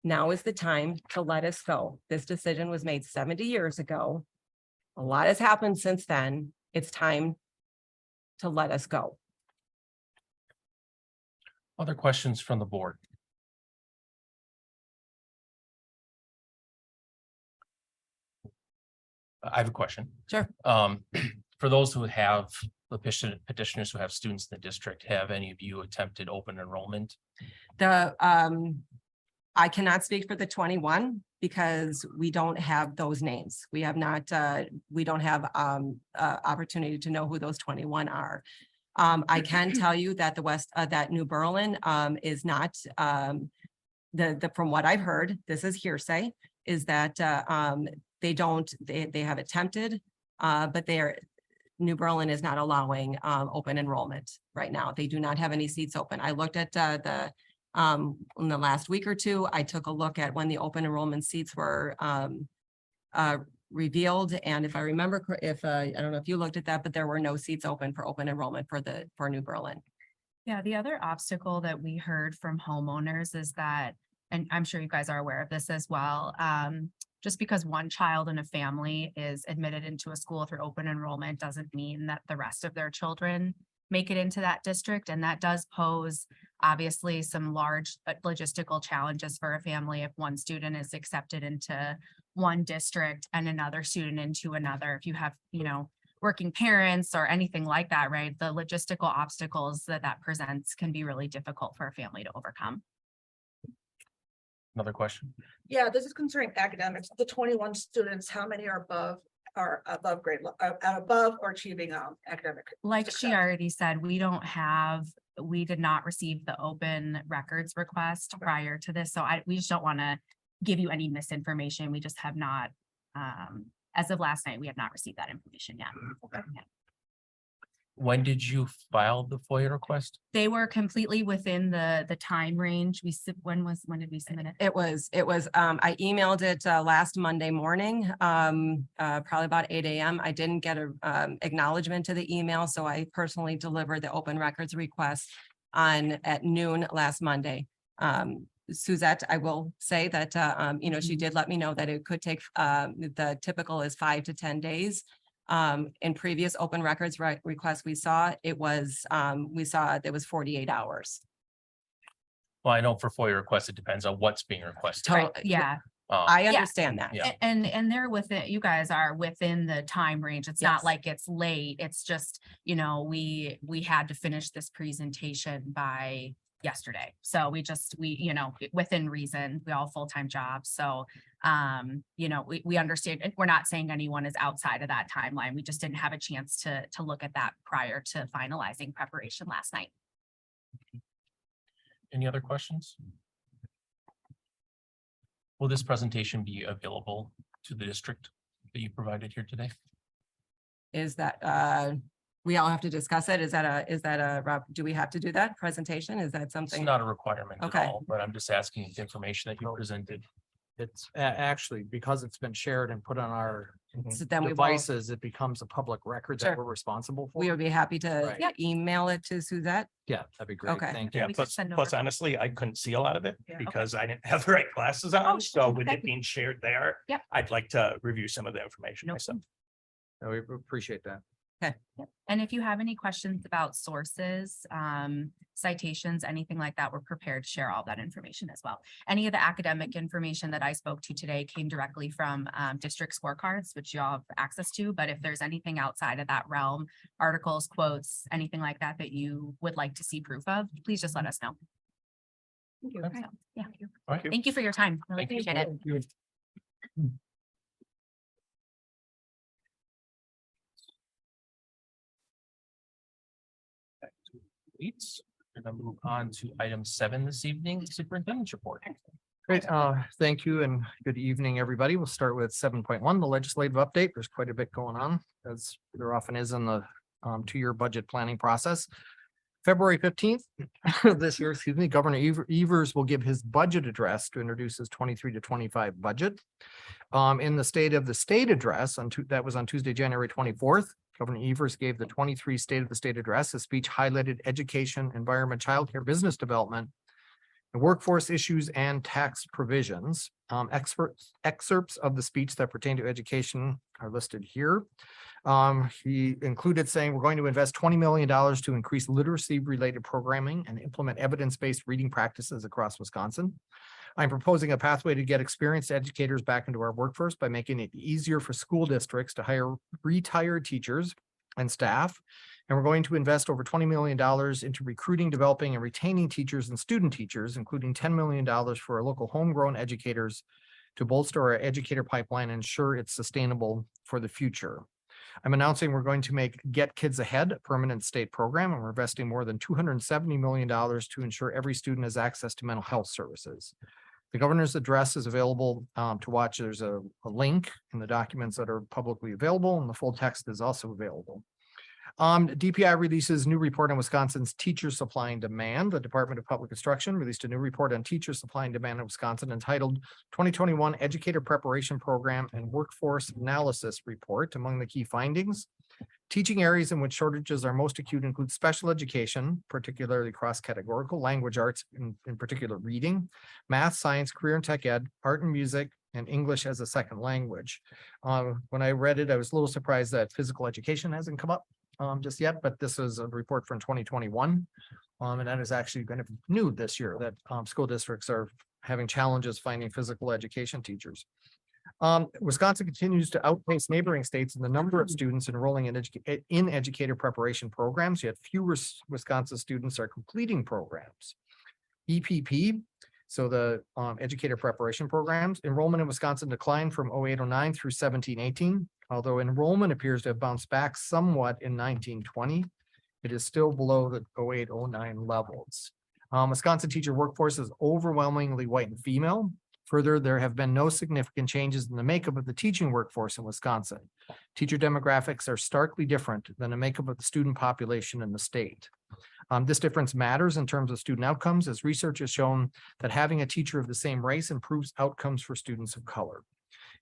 Now is the time to let us go. This decision was made 70 years ago. A lot has happened since then. It's time to let us go. Other questions from the board? I have a question. Sure. For those who have the petitioners who have students in the district, have any of you attempted open enrollment? I cannot speak for the 21 because we don't have those names. We have not, we don't have opportunity to know who those 21 are. I can tell you that that New Berlin is not, from what I've heard, this is hearsay, is that they have attempted, but New Berlin is not allowing open enrollment right now. They do not have any seats open. I looked at in the last week or two, I took a look at when the open enrollment seats were revealed. And if I remember, I don't know if you looked at that, but there were no seats open for open enrollment for New Berlin. Yeah, the other obstacle that we heard from homeowners is that, and I'm sure you guys are aware of this as well, just because one child in a family is admitted into a school through open enrollment doesn't mean that the rest of their children make it into that district. And that does pose obviously some large logistical challenges for a family if one student is accepted into one district and another student into another. If you have, working parents or anything like that, right? The logistical obstacles that presents can be really difficult for a family to overcome. Another question? Yeah, this is concerning academics. The 21 students, how many are above grade, above or achieving academic? Like she success? already said, we did not receive the open records request prior to this. So we just don't want to give you any misinformation. We just have not, as of last night, we have not received that information yet. Yeah. When did you file the FOIA request? They were completely within the time range. When did we submit it? It was, I emailed it last Monday morning, probably about 8 a.m. I didn't get a acknowledgement to the email, so I personally delivered the open records request at noon last Monday. Suzette, I will say that, she did let me know that it could take, the typical is 5 to 10 days. In previous open records requests we saw, there was 48 hours. Well, I know for FOIA requests, it depends on what's being requested. Right, yeah. I Yeah. understand that. Yeah. And they're within, you guys are within the time range. It's not Yes. like it's late. It's just, we had to finish this presentation by yesterday. So we within reason, we all full-time jobs. So, we understand, and we're not saying anyone is outside of that timeline. We just didn't have a chance to look at that prior to finalizing preparation last night. Any other questions? Will this presentation be available to the district that you provided here today? Is that, we all have to discuss it? Rob, do we have to do that presentation? Is that It's something? not a requirement at Okay. all, but I'm just asking if the information that you presented. It's actually, because it's been shared and put on our So then we will, devices, it becomes a public record Sure. that we're responsible for. we would be happy to Right. email it to Suzette. Yeah, that'd be great. Okay. Thank you. Yeah, We could plus, send plus over- honestly, I couldn't see a lot of it Yeah. because I didn't have the right glasses on. Oh, So with okay. it being shared there, Yep. I'd like to review some of the information Nope. myself. No, we appreciate that. And if you have any questions about sources, citations, anything like that, we're prepared to share all that information as well. Any of the academic information that I spoke to today came directly from district scorecards, which you all have access to. But if there's anything outside of that realm, articles, quotes, anything like that, that you would like to see proof of, please just let us know. Thank you. Okay. So, yeah. All right. Thank you for your time. Really Thank you. appreciate it. We're gonna move on to item 7 this evening, superintendent's report. Great. Thank you and good evening, everybody. We'll start with 7.1, the legislative update. There's quite a bit going on, as there often is in the 2-year budget planning process. February 15th, this year, Governor Evers will give his budget address to introduce his 23 to 25 budget. In the State of the State address that was on Tuesday, January 24th, Governor Evers gave the 23 State of the State address. His speech highlighted education, environment, childcare, business development, the workforce issues and tax provisions. Excerpts of the speech that pertain to education are listed here. He included saying we're going to invest $20 million to increase literacy related programming and implement evidence-based reading practices across Wisconsin. I'm proposing a pathway to get experienced educators back into our workforce by making it easier for school districts to hire retired teachers and staff. And we're going to invest over $20 million into recruiting, developing, and retaining teachers and student teachers, including $10 million for our local homegrown educators to bolster our educator pipeline and ensure it's sustainable for the future. I'm announcing we're going to make Get Kids Ahead a permanent state program, and we're investing more than $270 million to ensure every student has access to mental health services. The governor's address is available to watch. There's a link in the documents that are publicly available, and the full text is also available. DPI releases new report on Wisconsin's teacher supply and demand. The Department of Public Instruction released a new report on teacher supply and demand in Wisconsin entitled 2021 Educator Preparation Program and Workforce Analysis Report. Among the key findings, teaching areas in which shortages are most acute include special education, particularly cross-categorical, language arts, in particular reading, math, science, career and tech ed, art and music, and English as a second language. When I read it, I was a little surprised that physical education hasn't come up just yet, but this is a report from 2021. And that is actually kind of new this year, that school districts are having challenges finding physical education teachers. Wisconsin continues to outpace neighboring states in the number of students enrolling in educator preparation programs, yet fewer Wisconsin students are completing programs. EPP, so the educator preparation programs, enrollment in Wisconsin declined from 08-09 through 17-18. Although enrollment appears to have bounced back somewhat in 19-20, it is still below the 08-09 levels. Wisconsin teacher workforce is overwhelmingly white and female. Further, there have been no significant changes in the makeup of the teaching workforce in Wisconsin. Teacher demographics are starkly different than the makeup of the student population in the state. This difference matters in terms of student outcomes, as research has shown that having a teacher of the same race improves outcomes for students of color.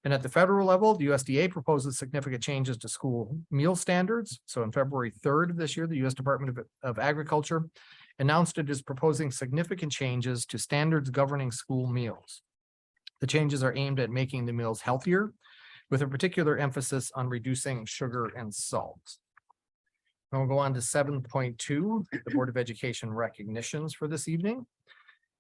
And at the federal level, the USDA proposes significant changes to school meal standards. So on February 3rd of this year, the U.S. Department of Agriculture announced it is proposing significant changes to standards governing school meals. The changes are aimed at making the meals healthier, with a particular emphasis on reducing sugar and salt. And we'll go on to 7.2, the Board of Education recognitions for this evening.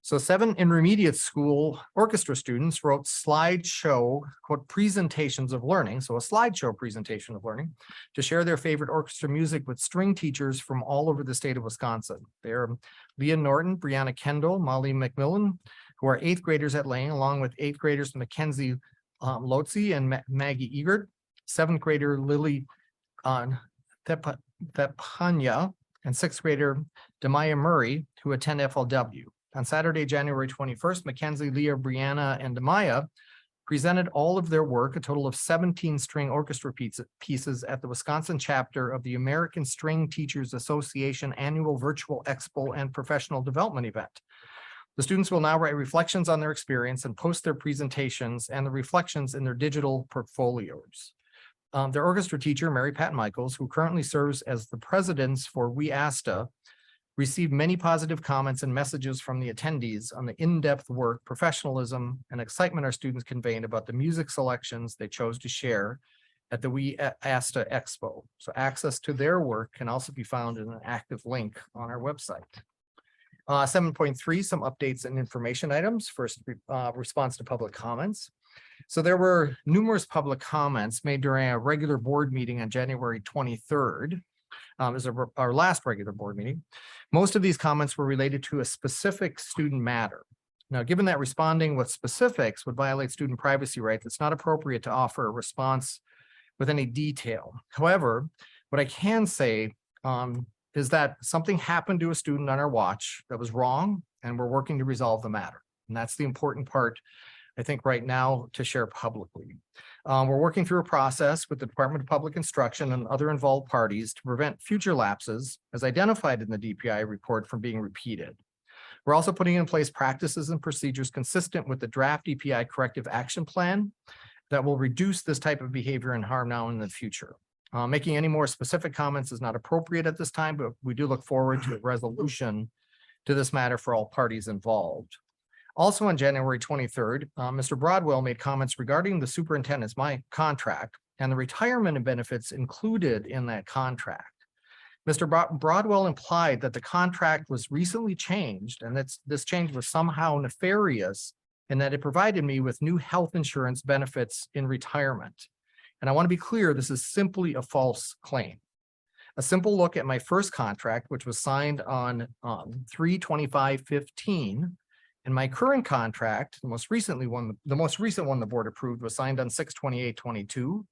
So 7 intermediate school orchestra students wrote slideshow, quote, presentations of learning, so a slideshow presentation of learning, to share their favorite orchestra music with string teachers from all over the state of Wisconsin. They're Leah Norton, Brianna Kendall, Molly McMillan, who are 8th graders at Lane, along with 8th graders Mackenzie Lotzi and Maggie Egert, 7th grader Lily Thepanya, and 6th grader Demaya Murray, who attend FLW. On Saturday, January 21st, Mackenzie, Leah, Brianna, and Demaya presented all of their work, a total of 17 string orchestra pieces at the Wisconsin chapter of the American String Teachers Association Annual Virtual Expo and Professional Development event. The students will now write reflections on their experience and post their presentations and the reflections in their digital portfolios. Their orchestra teacher, Mary Pat Michaels, who currently serves as the president for WeAsta, received many positive comments and messages from the attendees on the in-depth work, professionalism, and excitement our students conveyed about the music selections they chose to share at the WeAsta Expo. So access to their work can also be found in an active link on our website. 7.3, some updates and information items. First, response to public comments. So there were numerous public comments made during a regular board meeting on January 23rd. Is our last regular board meeting. Most of these comments were related to a specific student matter. Now, given that responding with specifics would violate student privacy rights, it's not appropriate to offer a response with any detail. However, what I can say is that something happened to a student on our watch that was wrong, and we're working to resolve the matter. And that's the important part, I think, right now to share publicly. We're working through a process with the Department of Public Instruction and other involved parties to prevent future lapses as identified in the DPI report from being repeated. We're also putting in place practices and procedures consistent with the draft DPI corrective action plan that will reduce this type of behavior and harm now and in the future. Making any more specific comments is not appropriate at this time, but we do look forward to a resolution to this matter for all parties involved. Also on January 23rd, Mr. Broadwell made comments regarding the superintendent's contract and the retirement benefits included in that contract. Mr. Broadwell implied that the contract was recently changed and that this change was somehow nefarious and that it provided me with new health insurance benefits in retirement. And I want to be clear, this is simply a false claim. A simple look at my first contract, which was signed on 3/25/15, and my current contract, the most recent one the board approved was signed on 6/28/22.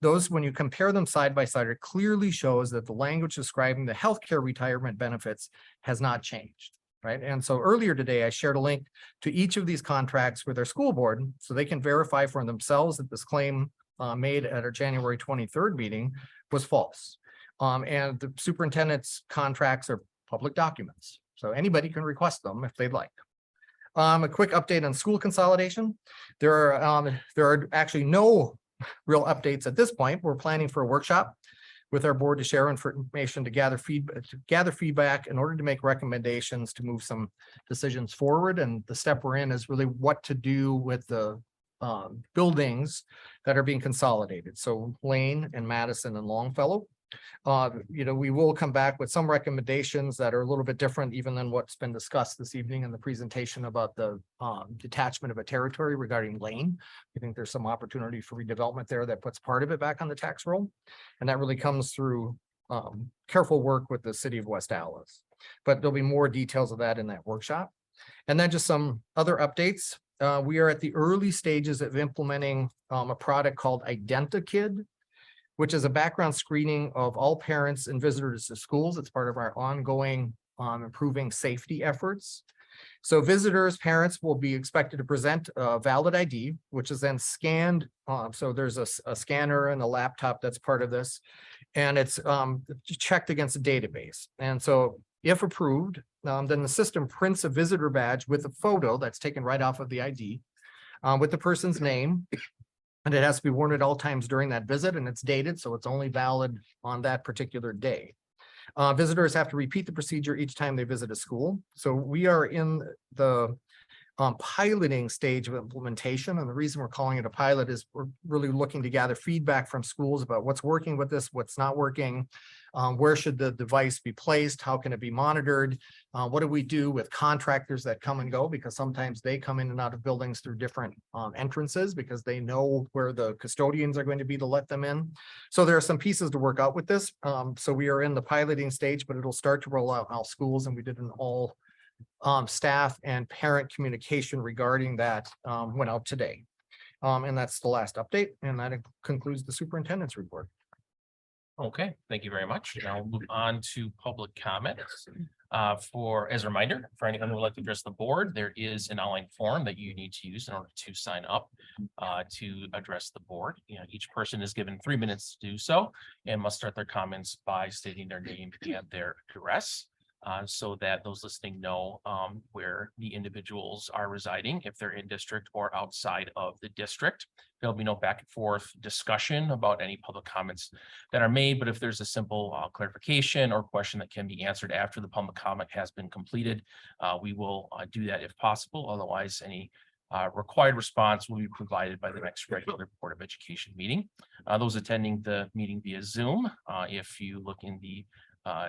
Those, when you compare them side by side, it clearly shows that the language describing the healthcare retirement benefits has not changed, right? And so earlier today, I shared a link to each of these contracts with our school board so they can verify for themselves that this claim made at our January 23rd meeting was false. And the superintendent's contracts are public documents, so anybody can request them if they'd like. A quick update on school consolidation. There are actually no real updates at this point. We're planning for a workshop with our board to share information, to gather feedback in order to make recommendations to move some decisions forward. And the step we're in is really what to do with the buildings that are being consolidated. So Lane and Madison and Longfellow. We will come back with some recommendations that are a little bit different even than what's been discussed this evening in the presentation about the detachment of a territory regarding Lane. I think there's some opportunity for redevelopment there that puts part of it back on the tax roll. And that really comes through careful work with the city of West Allis. But there'll be more details of that in that workshop. And then just some other updates. We are at the early stages of implementing a product called IdentiKid, which is a background screening of all parents and visitors to schools. It's part of our ongoing improving safety efforts. So visitors, parents will be expected to present a valid ID, which is then scanned. So there's a scanner and a laptop that's part of this, and it's checked against a database. And so if approved, then the system prints a visitor badge with a photo that's taken right off of the ID with the person's name. And it has to be worn at all times during that visit, and it's dated, so it's only valid on that particular day. Visitors have to repeat the procedure each time they visit a school. So we are in the piloting stage of implementation. And the reason we're calling it a pilot is we're really looking to gather feedback from schools about what's working with this, what's not working, where should the device be placed, how can it be monitored, what do we do with contractors that come and go, because sometimes they come in and out of buildings through different entrances because they know where the custodians are going to be to let them in. So there are some pieces to work out with this. So we are in the piloting stage, but it'll start to roll out in all schools, and we did an all staff and parent communication regarding that went out today. And that's the last update, and that concludes the superintendent's report. Okay, thank you very much. Now we'll move on to public comments. As a reminder, for anyone who would like to address the board, there is an online form that you need to use in order to sign up to address the board. Each person is given 3 minutes to do so and must start their comments by stating their name and their address. So that those listening know where the individuals are residing, if they're in district or outside of the district. There'll be no back and forth discussion about any public comments that are made, but if there's a simple clarification or question that can be answered after the public comment has been completed, we will do that if possible. Otherwise, any required response will be provided by the next regular Board of Education meeting. Those attending the meeting via Zoom, if you look in the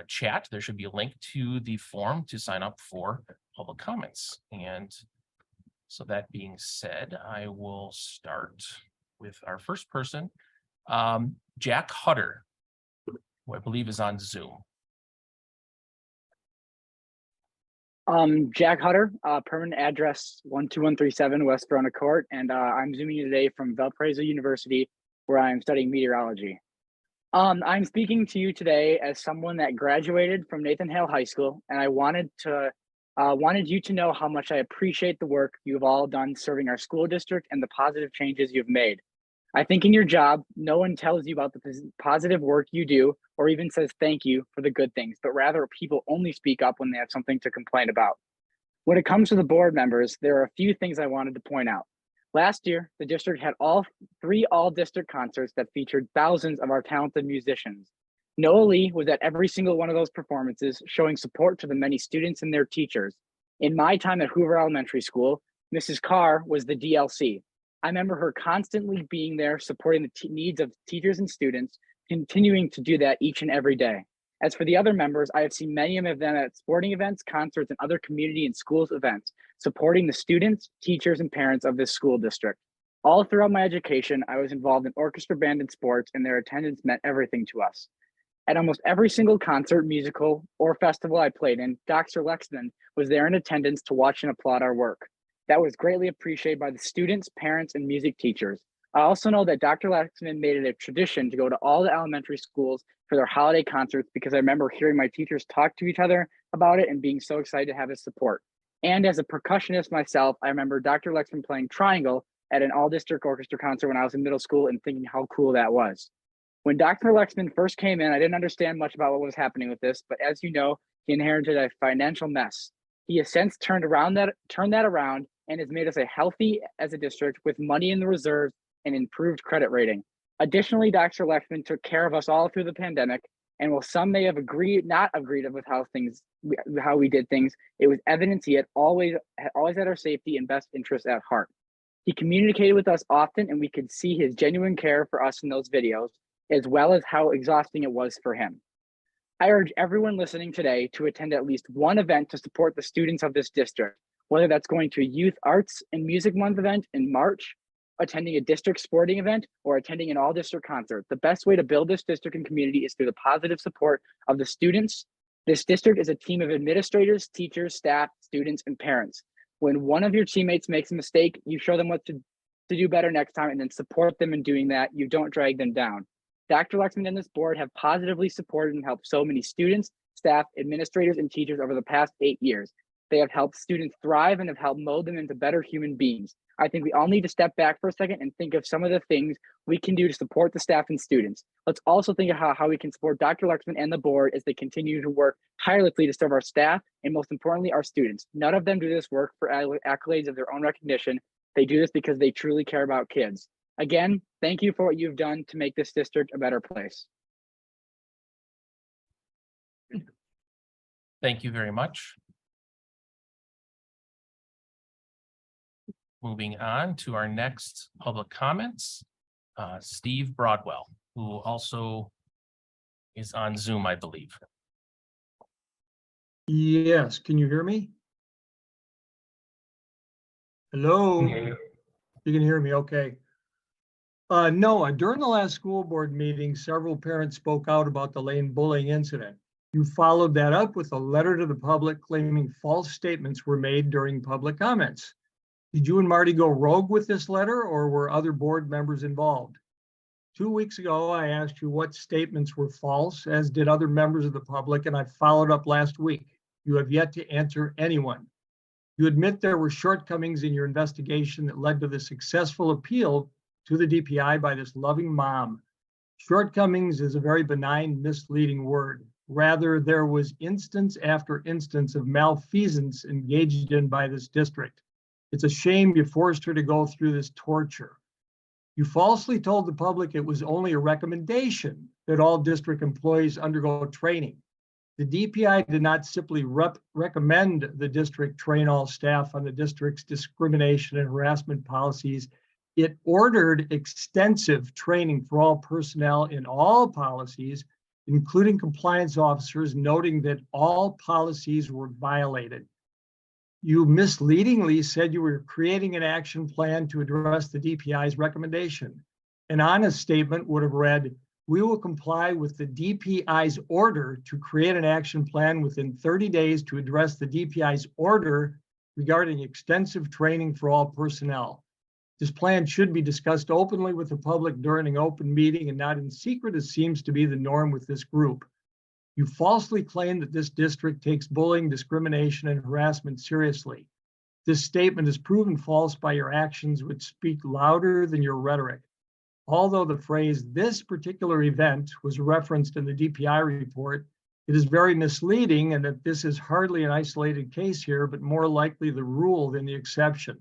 chat, there should be a link to the form to sign up for public comments. And so that being said, I will start with our first person, Jack Hutter, who I believe is on Zoom. Jack Hutter, permanent address 12137 West Verona Court, and I'm zooming today from Valparaiso University, where I'm studying meteorology. I'm speaking to you today as someone that graduated from Nathan Hale High School, and I wanted you to know how much I appreciate the work you've all done serving our school district and the positive changes you've made. I think in your job, no one tells you about the positive work you do or even says thank you for the good things, but rather people only speak up when they have something to complain about. When it comes to the board members, there are a few things I wanted to point out. Last year, the district had three all-district concerts that featured thousands of our talented musicians. Noah Lee was at every single one of those performances, showing support to the many students and their teachers. In my time at Hoover Elementary School, Mrs. Carr was the DLC. I remember her constantly being there, supporting the needs of teachers and students, continuing to do that each and every day. As for the other members, I have seen many of them at sporting events, concerts, and other community and schools events, supporting the students, teachers, and parents of this school district. All throughout my education, I was involved in orchestra, band, and sports, and their attendance meant everything to us. At almost every single concert, musical, or festival I played in, Dr. Lexman was there in attendance to watch and applaud our work. That was greatly appreciated by the students, parents, and music teachers. I also know that Dr. Lexman made it a tradition to go to all the elementary schools for their holiday concerts because I remember hearing my teachers talk to each other about it and being so excited to have his support. And as a percussionist myself, I remember Dr. Lexman playing triangle at an all-district orchestra concert when I was in middle school and thinking how cool that was. When Dr. Lexman first came in, I didn't understand much about what was happening with this, but as you know, he inherited a financial mess. He has since turned that around and has made us a healthy as a district with money in the reserves and improved credit rating. Additionally, Dr. Lexman took care of us all through the pandemic, and while some may have not agreed with how we did things, it was evidence he had always had our safety and best interests at heart. He communicated with us often, and we could see his genuine care for us in those videos, as well as how exhausting it was for him. I urge everyone listening today to attend at least one event to support the students of this district, whether that's going to a Youth Arts and Music Month event in March, attending a district sporting event, or attending an all-district concert. The best way to build this district and community is through the positive support of the students. This district is a team of administrators, teachers, staff, students, and parents. When one of your teammates makes a mistake, you show them what to do better next time and then support them in doing that. You don't drag them down. Dr. Lexman and this board have positively supported and helped so many students, staff, administrators, and teachers over the past 8 years. They have helped students thrive and have helped mold them into better human beings. I think we all need to step back for a second and think of some of the things we can do to support the staff and students. Let's also think of how we can support Dr. Lexman and the board as they continue to work tirelessly to serve our staff and most importantly, our students. None of them do this work for accolades of their own recognition. They do this because they truly care about kids. Again, thank you for what you've done to make this district a better place. Thank you very much. Moving on to our next public comments, Steve Broadwell, who also is on Zoom, I believe. Yes, can you hear me? Hello? You can hear me, okay. Noah, during the last school board meeting, several parents spoke out about the lane bullying incident. You followed that up with a letter to the public claiming false statements were made during public comments. Did you and Marty go rogue with this letter, or were other board members involved? 2 weeks ago, I asked you what statements were false, as did other members of the public, and I followed up last week. You have yet to answer anyone. You admit there were shortcomings in your investigation that led to the successful appeal to the DPI by this loving mom. Shortcomings is a very benign, misleading word. Rather, there was instance after instance of malfeasance engaged in by this district. It's a shame you forced her to go through this torture. You falsely told the public it was only a recommendation that all district employees undergo training. The DPI did not simply recommend the district train all staff on the district's discrimination and harassment policies. It ordered extensive training for all personnel in all policies, including compliance officers, noting that all policies were violated. You misleadingly said you were creating an action plan to address the DPI's recommendation. An honest statement would have read, "We will comply with the DPI's order to create an action plan within 30 days to address the DPI's order regarding extensive training for all personnel. This plan should be discussed openly with the public during an open meeting and not in secret, as seems to be the norm with this group. You falsely claim that this district takes bullying, discrimination, and harassment seriously. This statement is proven false by your actions, which speak louder than your rhetoric. Although the phrase "this particular event" was referenced in the DPI report, it is very misleading, and that this is hardly an isolated case here, but more likely the rule than the exception.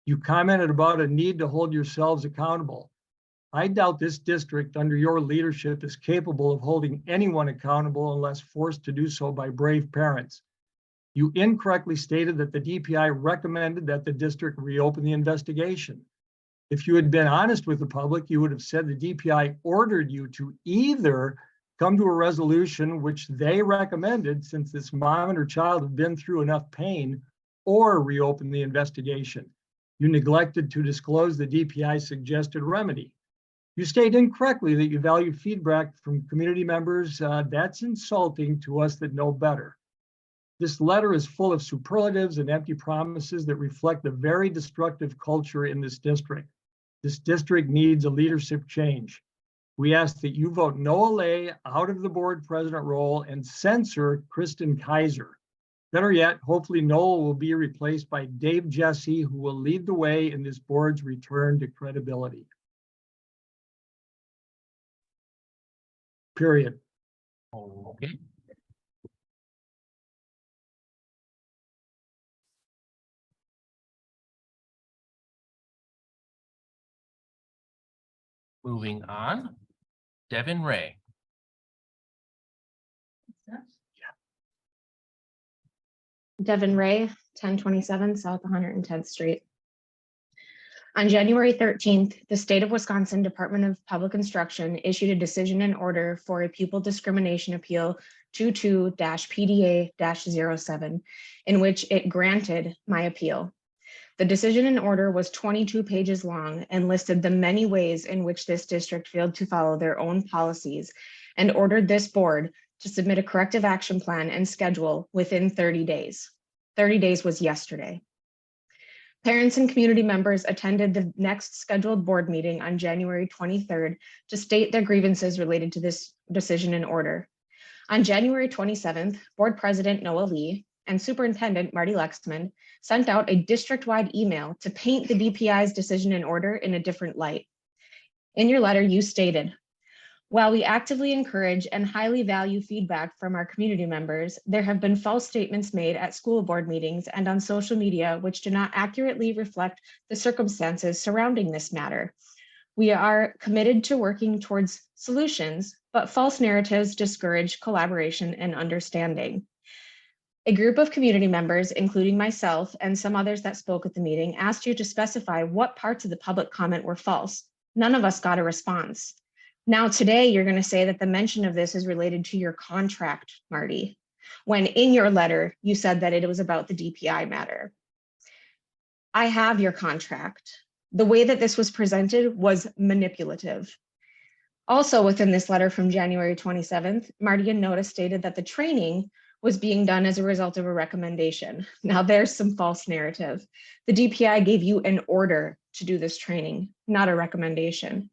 You commented about a need to hold yourselves accountable. I doubt this district under your leadership is capable of holding anyone accountable unless forced to do so by brave parents. You incorrectly stated that the DPI recommended that the district reopen the investigation. If you had been honest with the public, you would have said the DPI ordered you to either come to a resolution which they recommended, since this mom and her child have been through enough pain, or reopen the investigation. You neglected to disclose the DPI suggested remedy. You stated incorrectly that you value feedback from community members. That's insulting to us that know better. This letter is full of superlatives and empty promises that reflect the very destructive culture in this district. This district needs a leadership change. We ask that you vote Noah Lay out of the board president role and censor Kristen Kaiser. Better yet, hopefully Noah will be replaced by Dave Jesse, who will lead the way in this board's return to credibility. Period. Okay. Moving on, Devin Ray. Devin Ray, 1027 South 110th Street. On January 13th, the State of Wisconsin Department of Public Instruction issued a decision and order for a pupil discrimination appeal 22-PDA-07, in which it granted my appeal. The decision and order was 22 pages long and listed the many ways in which this district failed to follow their own policies, and ordered this board to submit a corrective action plan and schedule within 30 days. 30 days was yesterday. Parents and community members attended the next scheduled board meeting on January 23rd to state their grievances related to this decision and order. On January 27th, Board President Noah Lee and Superintendent Marty Lexman sent out a district-wide email to paint the DPI's decision and order in a different light. In your letter, you stated, "While we actively encourage and highly value feedback from our community members, there have been false statements made at school board meetings and on social media which do not accurately reflect the circumstances surrounding this matter. We are committed to working towards solutions, but false narratives discourage collaboration and understanding." A group of community members, including myself and some others that spoke at the meeting, asked you to specify what parts of the public comment were false. None of us got a response. Now today, you're going to say that the mention of this is related to your contract, Marty, when in your letter, you said that it was about the DPI matter. I have your contract. The way that this was presented was manipulative. Also within this letter from January 27th, Marty and Noda stated that the training was being done as a result of a recommendation. Now there's some false narrative. The DPI gave you an order to do this training, not a recommendation.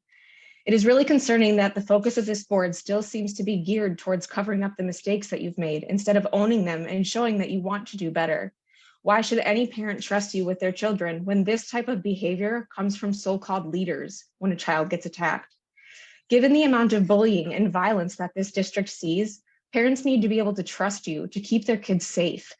It is really concerning that the focus of this board still seems to be geared towards covering up the mistakes that you've made instead of owning them and showing that you want to do better. Why should any parent trust you with their children when this type of behavior comes from so-called leaders when a child gets attacked? Given the amount of bullying and violence that this district sees, parents need to be able to trust you to keep their kids safe.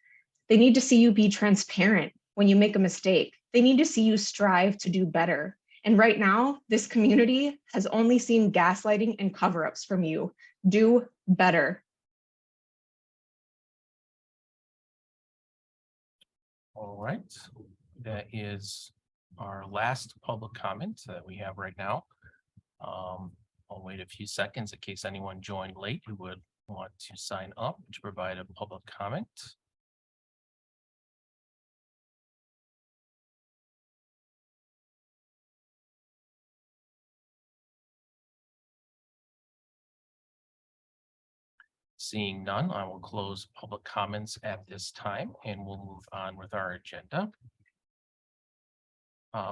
They need to see you be transparent when you make a mistake. They need to see you strive to do better. And right now, this community has only seen gaslighting and cover-ups from you. Do better. All right, that is our last public comment that we have right now. I'll wait a few seconds in case anyone joined late who would want to sign up to provide a public comment. Seeing none, I will close public comments at this time and we'll move on with our agenda.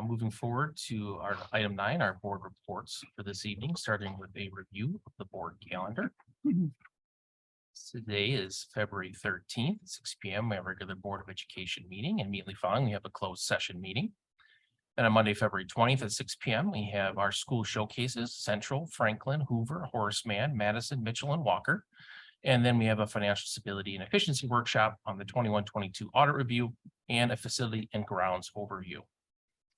Moving forward to our item 9, our board reports for this evening, starting with a review of the board calendar. Today is February 13th, 6 p.m. We have a regular Board of Education meeting, and immediately following we have a closed session meeting. Then on Monday, February 20th at 6 p.m. we have our school showcases, Central, Franklin, Hoover, Horace Mann, Madison, Mitchell, and Walker. And then we have a financial stability and efficiency workshop on the 21-22 audit review and a facility and grounds overview.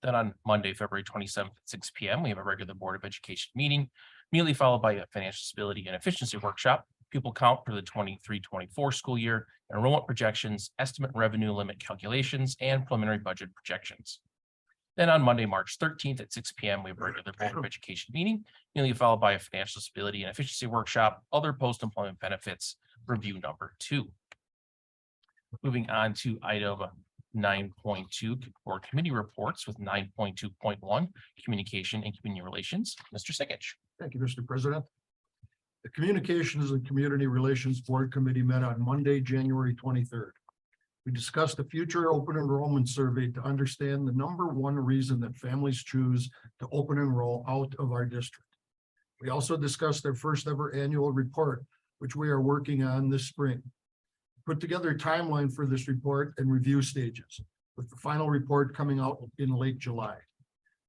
Then on Monday, February 27th at 6 p.m., we have a regular Board of Education meeting, immediately followed by a financial stability and efficiency workshop, pupil count for the 23-24 school year, enrollment projections, estimate revenue limit calculations, and preliminary budget projections. Then on Monday, March 13th at 6 p.m., we have a regular Board of Education meeting, immediately followed by a financial stability and efficiency workshop, other post-employment benefits, review number 2. Moving on to item 9.2 for committee reports with 9.2.1 communication and community relations. Mr. Sikich. Thank you, Mr. President. The Communications and Community Relations Board Committee met on Monday, January 23rd. We discussed the future open enrollment survey to understand the number one reason that families choose to open enroll out of our district. We also discussed their first ever annual report, which we are working on this spring. Put together a timeline for this report and review stages, with the final report coming out in late July.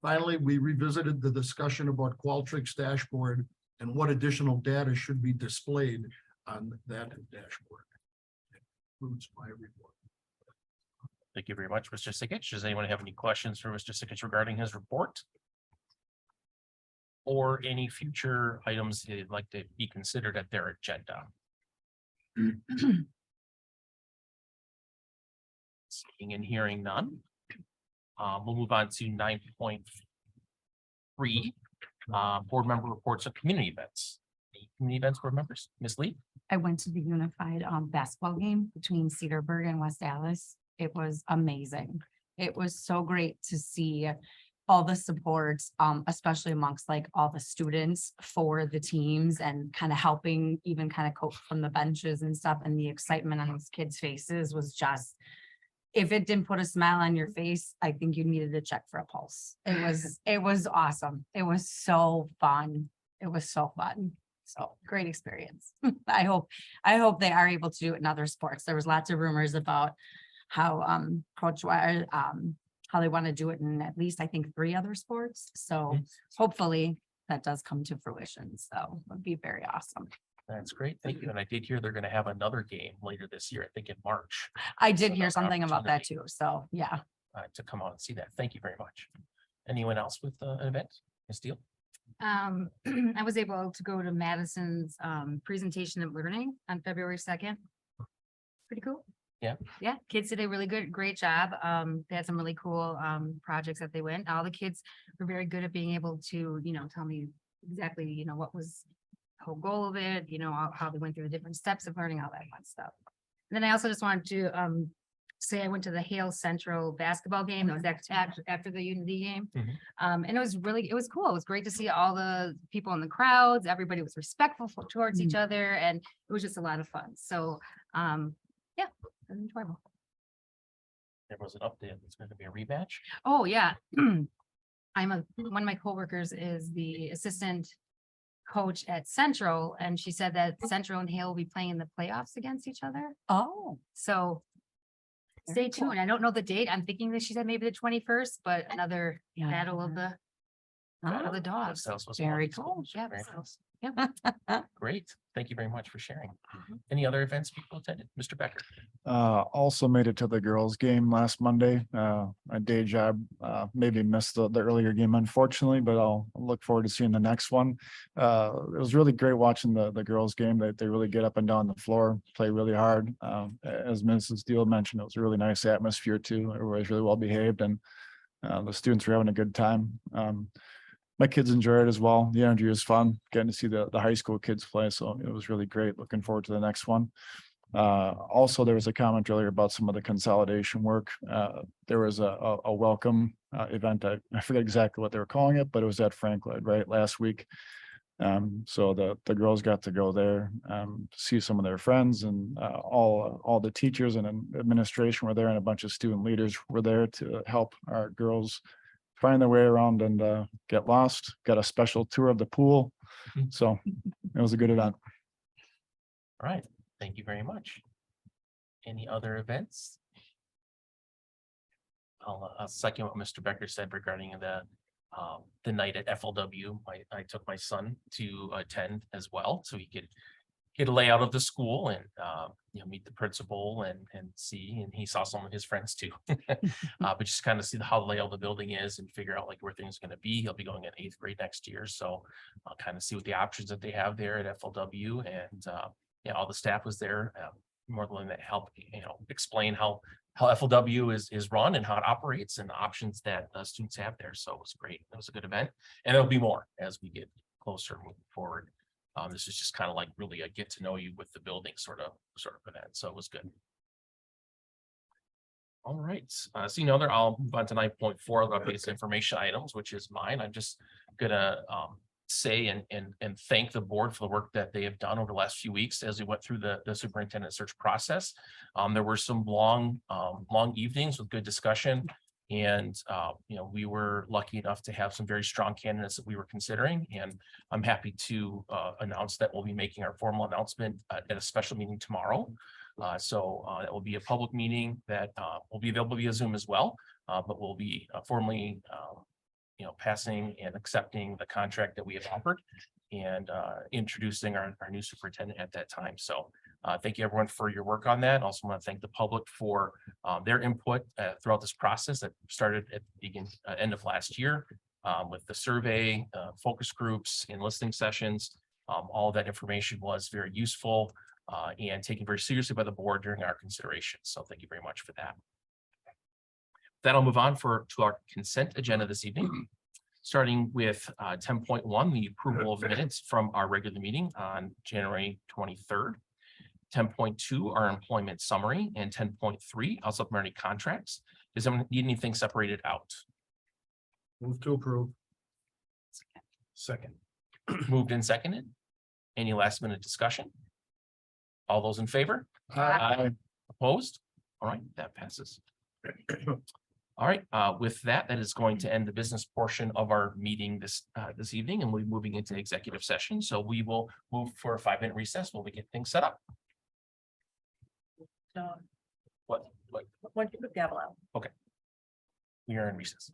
Finally, we revisited the discussion about Qualtrics dashboard and what additional data should be displayed on that dashboard. That concludes my report. Thank you very much, Mr. Sikich. Does anyone have any questions for Mr. Sikich regarding his report? Or any future items they'd like to be considered at their agenda? Seeing and hearing none. We'll move on to 9.3. Board member reports of community events. Any community events, board members? Ms. Lee? I went to the unified basketball game between Cedarburg and West Allis. It was amazing. It was so great to see all the supports, especially amongst like all the students for the teams and kind of helping even kind of coach from the benches and stuff. And the excitement on those kids' faces was just, if it didn't put a smile on your face, I think you needed to check for a pulse. It was awesome. It was so fun. It was so fun. So great experience. I hope they are able to do it in other sports. There was lots of rumors about how Coach Wire, how they want to do it in at least, I think, 3 other sports. So hopefully that does come to fruition. So it would be very awesome. That's great. Thank you. And I did hear they're going to have another game later this year, I think in March. I did So hear another something about that opportunity, too. So yeah. To come out and see that. Thank you very much. Anyone else with an event? Ms. Steele? I was able to go to Madison's presentation of learning on February 2nd. Pretty cool. Yeah. Yeah, kids did a really great job. They had some really cool projects that they went. All the kids were very good at being able to, tell me exactly, what was the whole goal of it, how they went through the different steps of learning, all that fun stuff. And then I also just wanted to say I went to the Hale Central basketball game. It was after the Unity game. And it was cool. It was great to see all the people in the crowds. Everybody was respectful towards each other, and it was just a lot of fun. So yeah, it was enjoyable. There was an update. It's going to be a rematch. Oh, yeah. One of my coworkers is the assistant coach at Central, and she said that Central and Hale will be playing in the playoffs against each other. Oh, So stay tuned. I don't know the date. I'm thinking that she said maybe the 21st, but another Yeah. battle of the dogs. Sounds Very cool. Yeah, Very so- nice. yeah. Great. Thank you very much for sharing. Any other events people attended? Mr. Becker? Also made it to the girls' game last Monday. My day job maybe missed the earlier game, unfortunately, but I'll look forward to seeing the next one. It was really great watching the girls' game. They really get up and down the floor, play really hard. As Mrs. Steele mentioned, it was a really nice atmosphere too. Everybody's really well behaved, and the students were having a good time. My kids enjoy it as well. The energy was fun, getting to see the high school kids play. So it was really great. Looking forward to the next one. Also, there was a comment earlier about some of the consolidation work. There was a welcome event. I forget exactly what they were calling it, but it was at Franklin, right, last week. So the girls got to go there, see some of their friends, and all the teachers and administration were there, and a bunch of student leaders were there to help our girls find their way around and get lost. Got a special tour of the pool. So it was a good event. All right. Thank you very much. Any other events? I'll second what Mr. Becker said regarding the night at FLW. I took my son to attend as well, so he could get a layout of the school and, meet the principal and see, and he saw some of his friends too. But just kind of see how the layout of the building is and figure out like where things are gonna be. He'll be going in 8th grade next year, so I'll kind of see what the options that they have there at FLW, and all the staff was there, more than willing to help, explain how FLW is run and how it operates and the options that students have there. So it was great. It was a good event, and there'll be more as we get closer moving forward. This is just kind of like really a get to know you with the building sort of event. So it was good. All right, seeing no other, I'll move on to 9.4, updates information items, which is mine. I'm just gonna say and thank the board for the work that they have done over the last few weeks as we went through the superintendent search process. There were some long evenings with good discussion. And, we were lucky enough to have some very strong candidates that we were considering, and I'm happy to announce that we'll be making our formal announcement at a special meeting tomorrow. So that will be a public meeting that will be available via Zoom as well, but we'll be formally, passing and accepting the contract that we have offered and introducing our new superintendent at that time. So thank you everyone for your work on that. Also want to thank the public for their input throughout this process that started at the end of last year with the survey, focus groups, and listening sessions. All of that information was very useful and taken very seriously by the board during our consideration. So thank you very much for that. Then I'll move on to our consent agenda this evening. Starting with 10.1, the approval of minutes from our regular meeting on January 23rd. 10.2, our employment summary, and 10.3, our supplementary contracts. Does anyone need anything separated out? Move to approve. Second. Moved and seconded. Any last minute discussion? All those in favor? Aye. Opposed? All right, that passes. All right, with that is going to end the business portion of our meeting this evening, and we'll be moving into executive session. So we will move for a 5-minute recess while we get things set up. What? Once you put gavel out. We are in recess.